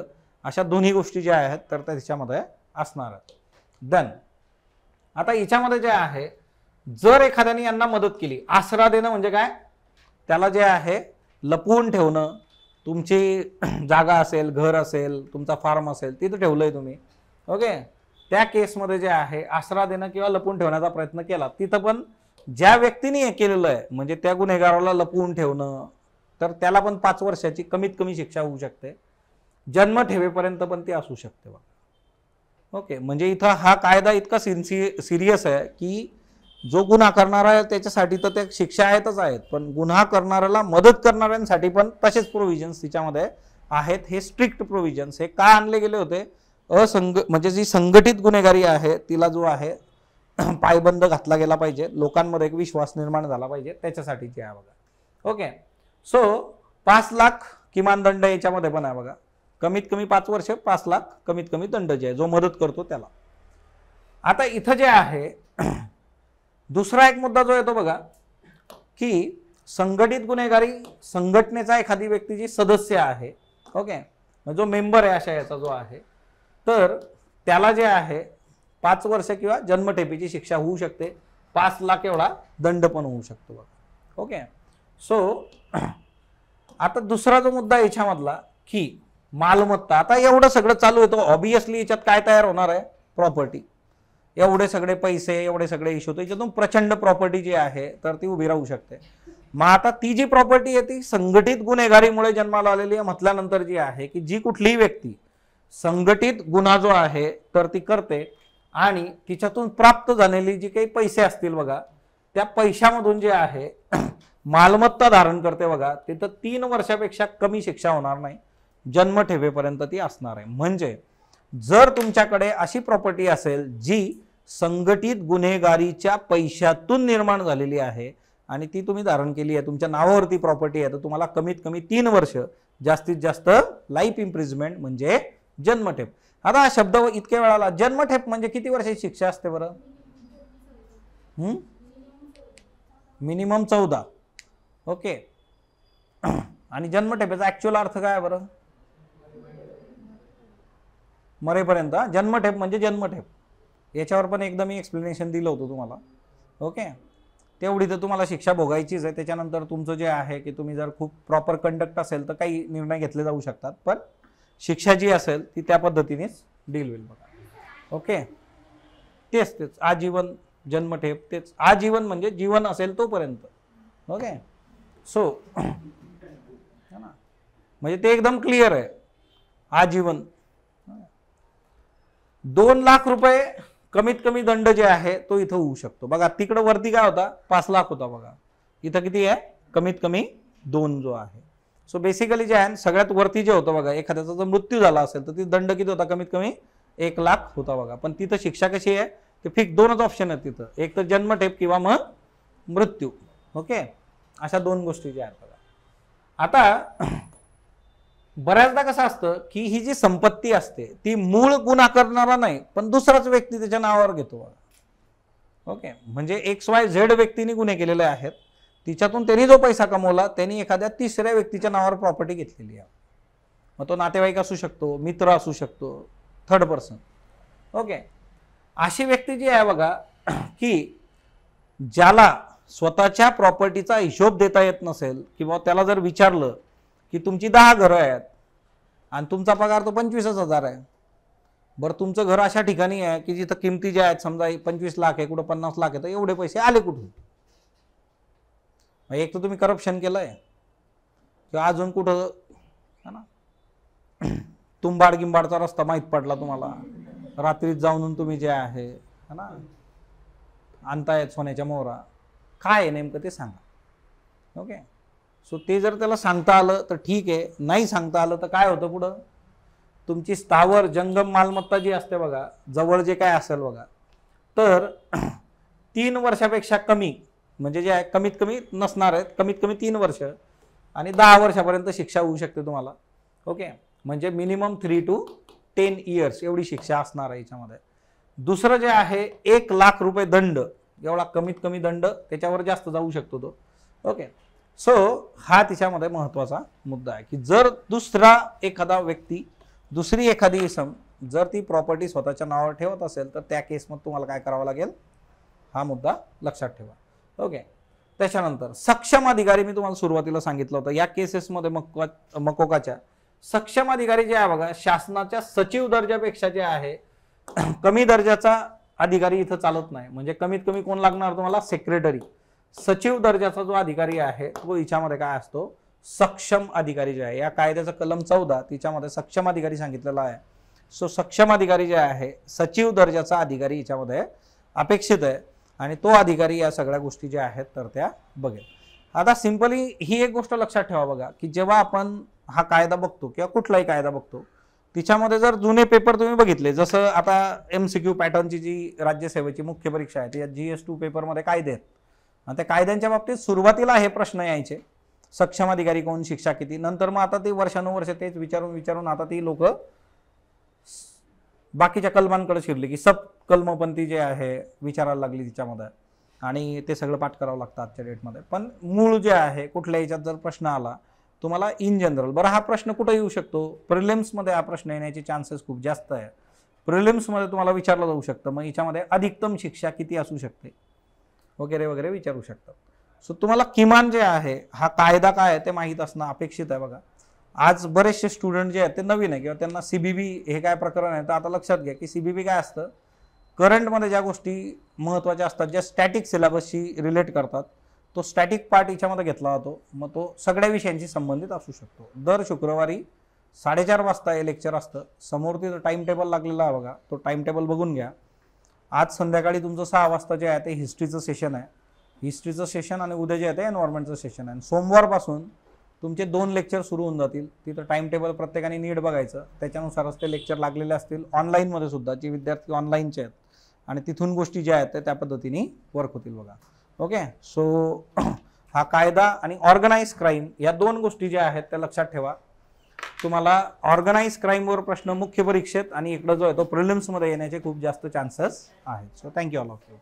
अशा दोन्ही गोष्टी ज्या आहेत तर त्याच्यामध्ये असणार आहेत. डन. आता याच्यामध्ये जे आहे जर एखाद्याने यांना मदत केली, आसरा देणं म्हणजे काय, त्याला जे आहे लपवून ठेवणं. तुमची जागा असेल, घर असेल, तुमचा फार्म असेल, तिथं ठेवलंय तुम्ही. ओके, त्या केसमध्ये जे आहे आसरा देणं किंवा लपवून ठेवण्याचा प्रयत्न केला, तिथं पण ज्या व्यक्तीने हे केलेलं आहे म्हणजे त्या गुन्हेगाराला लपवून ठेवणं तर त्याला पण 5 वर्षाची कमीत कमी शिक्षा होऊ शकते. जन्मठेपेपर्यंत पण ती असू शकते बघा. ओके, म्हणजे इथं हा कायदा इतका सिरियस आहे की जो गुन्हा करणारा आहे त्याच्यासाठी तर त्या शिक्षा आहेतच आहेत, पण गुन्हा करणाऱ्याला मदत करणाऱ्यांसाठी पण तसेच प्रोव्हिजन्स तिच्यामध्ये आहेत. हे स्ट्रिक्ट प्रोव्हिजन्स हे का आणले गेले होते, म्हणजे जी संघटित गुन्हेगारी आहे तिला जो आहे पायबंद घातला गेला पाहिजे, लोकांमध्ये एक विश्वास निर्माण झाला पाहिजे, त्याच्यासाठी जे आहे बघा. ओके, सो 5 लाख किमान दंड याच्यामध्ये पण आहे बघा. कमीत कमी 5 वर्ष 5 लाख कमीत कमी दंड जे आहे जो मदत करतो त्याला. आता इथं जे आहे दुसरा एक मुद्दा जो येतो बघा की संघटित गुन्हेगारी संघटनेचा एखादी व्यक्ती जी सदस्य आहे, ओके, जो मेंबर आहे अशा याचा जो आहे, तर त्याला जे आहे 5 वर्ष किंवा जन्मठेपेची शिक्षा होऊ शकते, 5 लाख एवढा दंड पण होऊ शकतो बघा. ओके. सो आता दुसरा जो मुद्दा याच्यामधला की मालमत्ता. आता एवढं सगळं चालू आहे, तो ऑब्विसली याच्यात काय तयार होणार आहे, प्रॉपर्टी. एवढे सगळे पैसे, एवढे सगळे इश्यू, तर याच्यातून प्रचंड प्रॉपर्टी जी आहे तर ती उभी राहू शकते. मग आता ती जी प्रॉपर्टी आहे ती संघटित गुन्हेगारीमुळे जन्माला आलेली आहे म्हटल्यानंतर जी आहे की जी कुठलीही व्यक्ती संघटित गुन्हा जो आहे तर ती करते आणि तिच्यातून प्राप्त झालेली जी काही पैसे असतील बघा, त्या पैशामधून जे आहे मालमत्ता धारण करते बघा, तिथं 3 वर्षापेक्षा कमी शिक्षा होणार नाही, जन्मठेपेपर्यंत ती असणार आहे. म्हणजे जर तुमच्याकडे अशी प्रॉपर्टी असेल जी संघटित गुन्हेगारीच्या पैशातून निर्माण झालेली आहे आणि ती तुम्ही धारण केली आहे, तुमच्या नावावरती प्रॉपर्टी आहे, तर तुम्हाला कमीत कमी 3 वर्ष, जास्तीत जास्त लाईफ इम्प्रिझमेंट म्हणजे जन्मठेप. आता हा शब्द इतक्या वेळाला, जन्मठेप म्हणजे किती वर्षाची शिक्षा असते बरं? मिनिमम 14. ओके. आणि जन्मठेपेचा ऍक्च्युअल अर्थ काय बरं? मरेपर्यंत. जन्मठेप म्हणजे जन्मठेप. याच्यावर पण एकदा मी एक्सप्लेनेशन दिलं होतं तुम्हाला. ओके. तेवढी तर तुम्हाला शिक्षा भोगायचीच आहे. त्याच्यानंतर तुमचं जे आहे की तुम्ही जर खूप प्रॉपर कंडक्ट असेल तर काही निर्णय घेतले जाऊ शकतात, पण शिक्षा जी असेल ती त्या पद्धतीनेच डील होईल बघा. ओके. तेच आजीवन जन्मठेप, तेच आजीवन म्हणजे जीवन असेल तोपर्यंत. ओके. सो म्हणजे ते एकदम क्लिअर आहे. आजीवन 2 लाख रुपये कमीत कमी दंड जे आहे तो इथं होऊ शकतो बघा. तिकडं वरती काय होता, 5 लाख होता बघा, इथं किती आहे, कमीत कमी 2 जो आहे. सो बेसिकली जे आहे सगळ्यात वरती जे होतं बघा, एखाद्याचा जर मृत्यू झाला असेल तर ती दंड किती होता, कमीत कमी 1 लाख होता बघा. पण तिथं शिक्षा कशी आहे, ते फिक्स 2च ऑप्शन आहेत तिथं, एक तर जन्मठेप किंवा मग मृत्यू. ओके. अशा 2 गोष्टी ज्या आहेत बघा. आता बऱ्याचदा कसं असतं की ही जी संपत्ती असते ती मूळ गुन्हा करणारा नाही, पण दुसराच व्यक्ती त्याच्या नावावर घेतो. ओके. म्हणजे XYZ व्यक्तीने गुन्हे केलेले आहेत, तिच्यातून त्यांनी जो पैसा कमवला त्यांनी एखाद्या तिसऱ्या व्यक्तीच्या नावावर प्रॉपर्टी घेतलेली आहे. मग तो नातेवाईक असू शकतो, मित्र असू शकतो, थर्ड पर्सन. ओके. अशी व्यक्ती जी आहे बघा की ज्याला स्वतःच्या प्रॉपर्टीचा हिशोब देता येत नसेल किंवा त्याला जर विचारलं की तुमची 10 घरं आहेत आणि तुमचा पगार तो 25,000 आहे, बरं तुमचं घर अशा ठिकाणी आहे की जिथं किमती ज्या आहेत समजा 25 लाख आहे, कुठं 50 लाख आहे, तर एवढे पैसे आले कुठून? एक तर तुम्ही करप्शन केलंय किंवा अजून कुठं तुंबाड गिंबाडचा रस्ता माहीत पडला तुम्हाला, रात्रीत जाऊन तुम्ही जे आहे ना आणतायत सोन्याच्या मोहरा, काय आहे नेमकं ते सांगा. ओके. सो ते जर त्याला सांगता आलं तर ठीक आहे, नाही सांगता आलं तर काय होतं पुढं, तुमची स्थावर जंगम मालमत्ता जी असते बघा, जवळ जे काय असेल बघा, तर 3 वर्षापेक्षा कमी म्हणजे जे आहे कमीत कमी नसणार आहेत, कमीत कमी 3 वर्ष आणि 10 वर्षापर्यंत शिक्षा होऊ शकते तुम्हाला. ओके. म्हणजे मिनिमम 3 to 10 years एवढी शिक्षा असणार आहे याच्यामध्ये. दुसरं जे आहे 1 लाख रुपये दंड, एवढा कमीत कमी दंड, त्याच्यावर जास्त जाऊ शकतो तो. ओके. सो हा तिच्यामध्ये महत्वाचा मुद्दा आहे की जर दुसरा एखादा व्यक्ती, दुसरी एखादी इसम जर ती प्रॉपर्टी स्वतःच्या नावावर ठेवत असेल तर त्या केसमध्ये तुम्हाला काय करावं लागेल, हा मुद्दा लक्षात ठेवा. ओके. त्याच्यानंतर सक्षम अधिकारी, मी तुम्हाला सुरुवातीला सांगितलं होतं या केसेसमध्ये मकोकाच्या सक्षम अधिकारी जे आहे बघा, शासनाच्या सचिव दर्जापेक्षा जे आहे कमी दर्जाचा अधिकारी इथं चालत नाही. म्हणजे कमीत कमी कोण लागणार तुम्हाला, सेक्रेटरी. सचिव दर्जाचा जो अधिकारी आहे तो हिच्यामध्ये काय असतो, सक्षम अधिकारी जे आहे, या कायद्याचा कलम 14 तिच्यामध्ये सक्षम अधिकारी सांगितलेला आहे. सो सक्षम अधिकारी जे आहे सचिव दर्जाचा अधिकारी हिच्यामध्ये अपेक्षित आहे आणि तो अधिकारी या सगळ्या गोष्टी ज्या आहेत तर त्या बघेल. आता सिंपली ही एक गोष्ट लक्षात ठेवा बघा की जेव्हा आपण हा कायदा बघतो किंवा कुठलाही कायदा बघतो तिच्यामध्ये जर जुने पेपर तुम्ही बघितले, जसं आता MCQ पॅटर्नची जी राज्यसेवेची मुख्य परीक्षा आहे त्या GS2 पेपरमध्ये कायदे आहेत आणि त्या कायद्यांच्या बाबतीत सुरुवातीला हे प्रश्न यायचे सक्षम अधिकारी कोण, शिक्षा किती. नंतर मग आता ते वर्षानुवर्ष तेच विचारून विचारून आता ती लोक बाकीच्या कलमांकडे शिरली, की सब कलमपंथी जे आहे विचारायला लागली तिच्यामध्ये, आणि ते सगळं पाठ करावं लागतं आजच्या डेटमध्ये. पण मूळ जे आहे कुठल्या याच्यात जर प्रश्न आला तुम्हाला इन जनरल, बरं हा प्रश्न कुठे येऊ शकतो, प्रिलिम्समध्ये हा प्रश्न येण्याचे चान्सेस खूप जास्त आहे. प्रिलिम्समध्ये तुम्हाला विचारलं जाऊ शकतं, मग याच्यामध्ये अधिकतम शिक्षा किती असू शकते वगैरे वगैरे विचारू शकतात. सो तुम्हाला किमान जे आहे हा कायदा काय आहे ते माहीत असणं अपेक्षित आहे. बघा आज बरेचसे स्टुडंट जे आहेत ते नवीन आहे किंवा त्यांना सीबीबी हे काय प्रकरण आहे, तर आता लक्षात घ्या की सीबीबी काय असतं, करंटमध्ये ज्या गोष्टी महत्त्वाच्या असतात, ज्या स्टॅटिक सिलेबसशी रिलेट करतात, तो स्टॅटिक पार्ट याच्यामध्ये घेतला जातो. मग तो सगळ्या विषयांशी संबंधित असू शकतो. दर शुक्रवारी 4:30 वाजता हे लेक्चर असतं. समोर तिथं टाइम टेबल लागलेला आहे बघा, तो टाइम टेबल बघून घ्या. आज संध्याकाळी तुमचं 6 वाजता जे आहे ते हिस्ट्रीचं सेशन आहे, हिस्ट्रीचं सेशन, आणि उद्या जे आहे ते एन्व्हायरमेंटचं सेशन आहे. सोमवारपासून तुमचे 2 लेक्चर सुरू होऊन जातील. तिथं टाइम टेबल प्रत्येकाने नीट बघायचं, त्याच्यानुसारच ते लेक्चर लागलेले असतील. ऑनलाईनमध्ये सुद्धा जे विद्यार्थी ऑनलाईनचे आहेत, आणि तिथून गोष्टी ज्या आहेत त्या पद्धतीने वर्क होतील बघा. ओके, सो हा कायदा आणि ऑर्गनाइज क्राईम या 2 गोष्टी ज्या आहेत त्या लक्षात ठेवा. तुम्हाला ऑर्गनाइज क्राईमवर प्रश्न मुख्य परीक्षेत आणि इकडं जो आहे तो प्रिलिम्समध्ये येण्याचे खूप जास्त चान्सेस आहेत. So thank you all of you.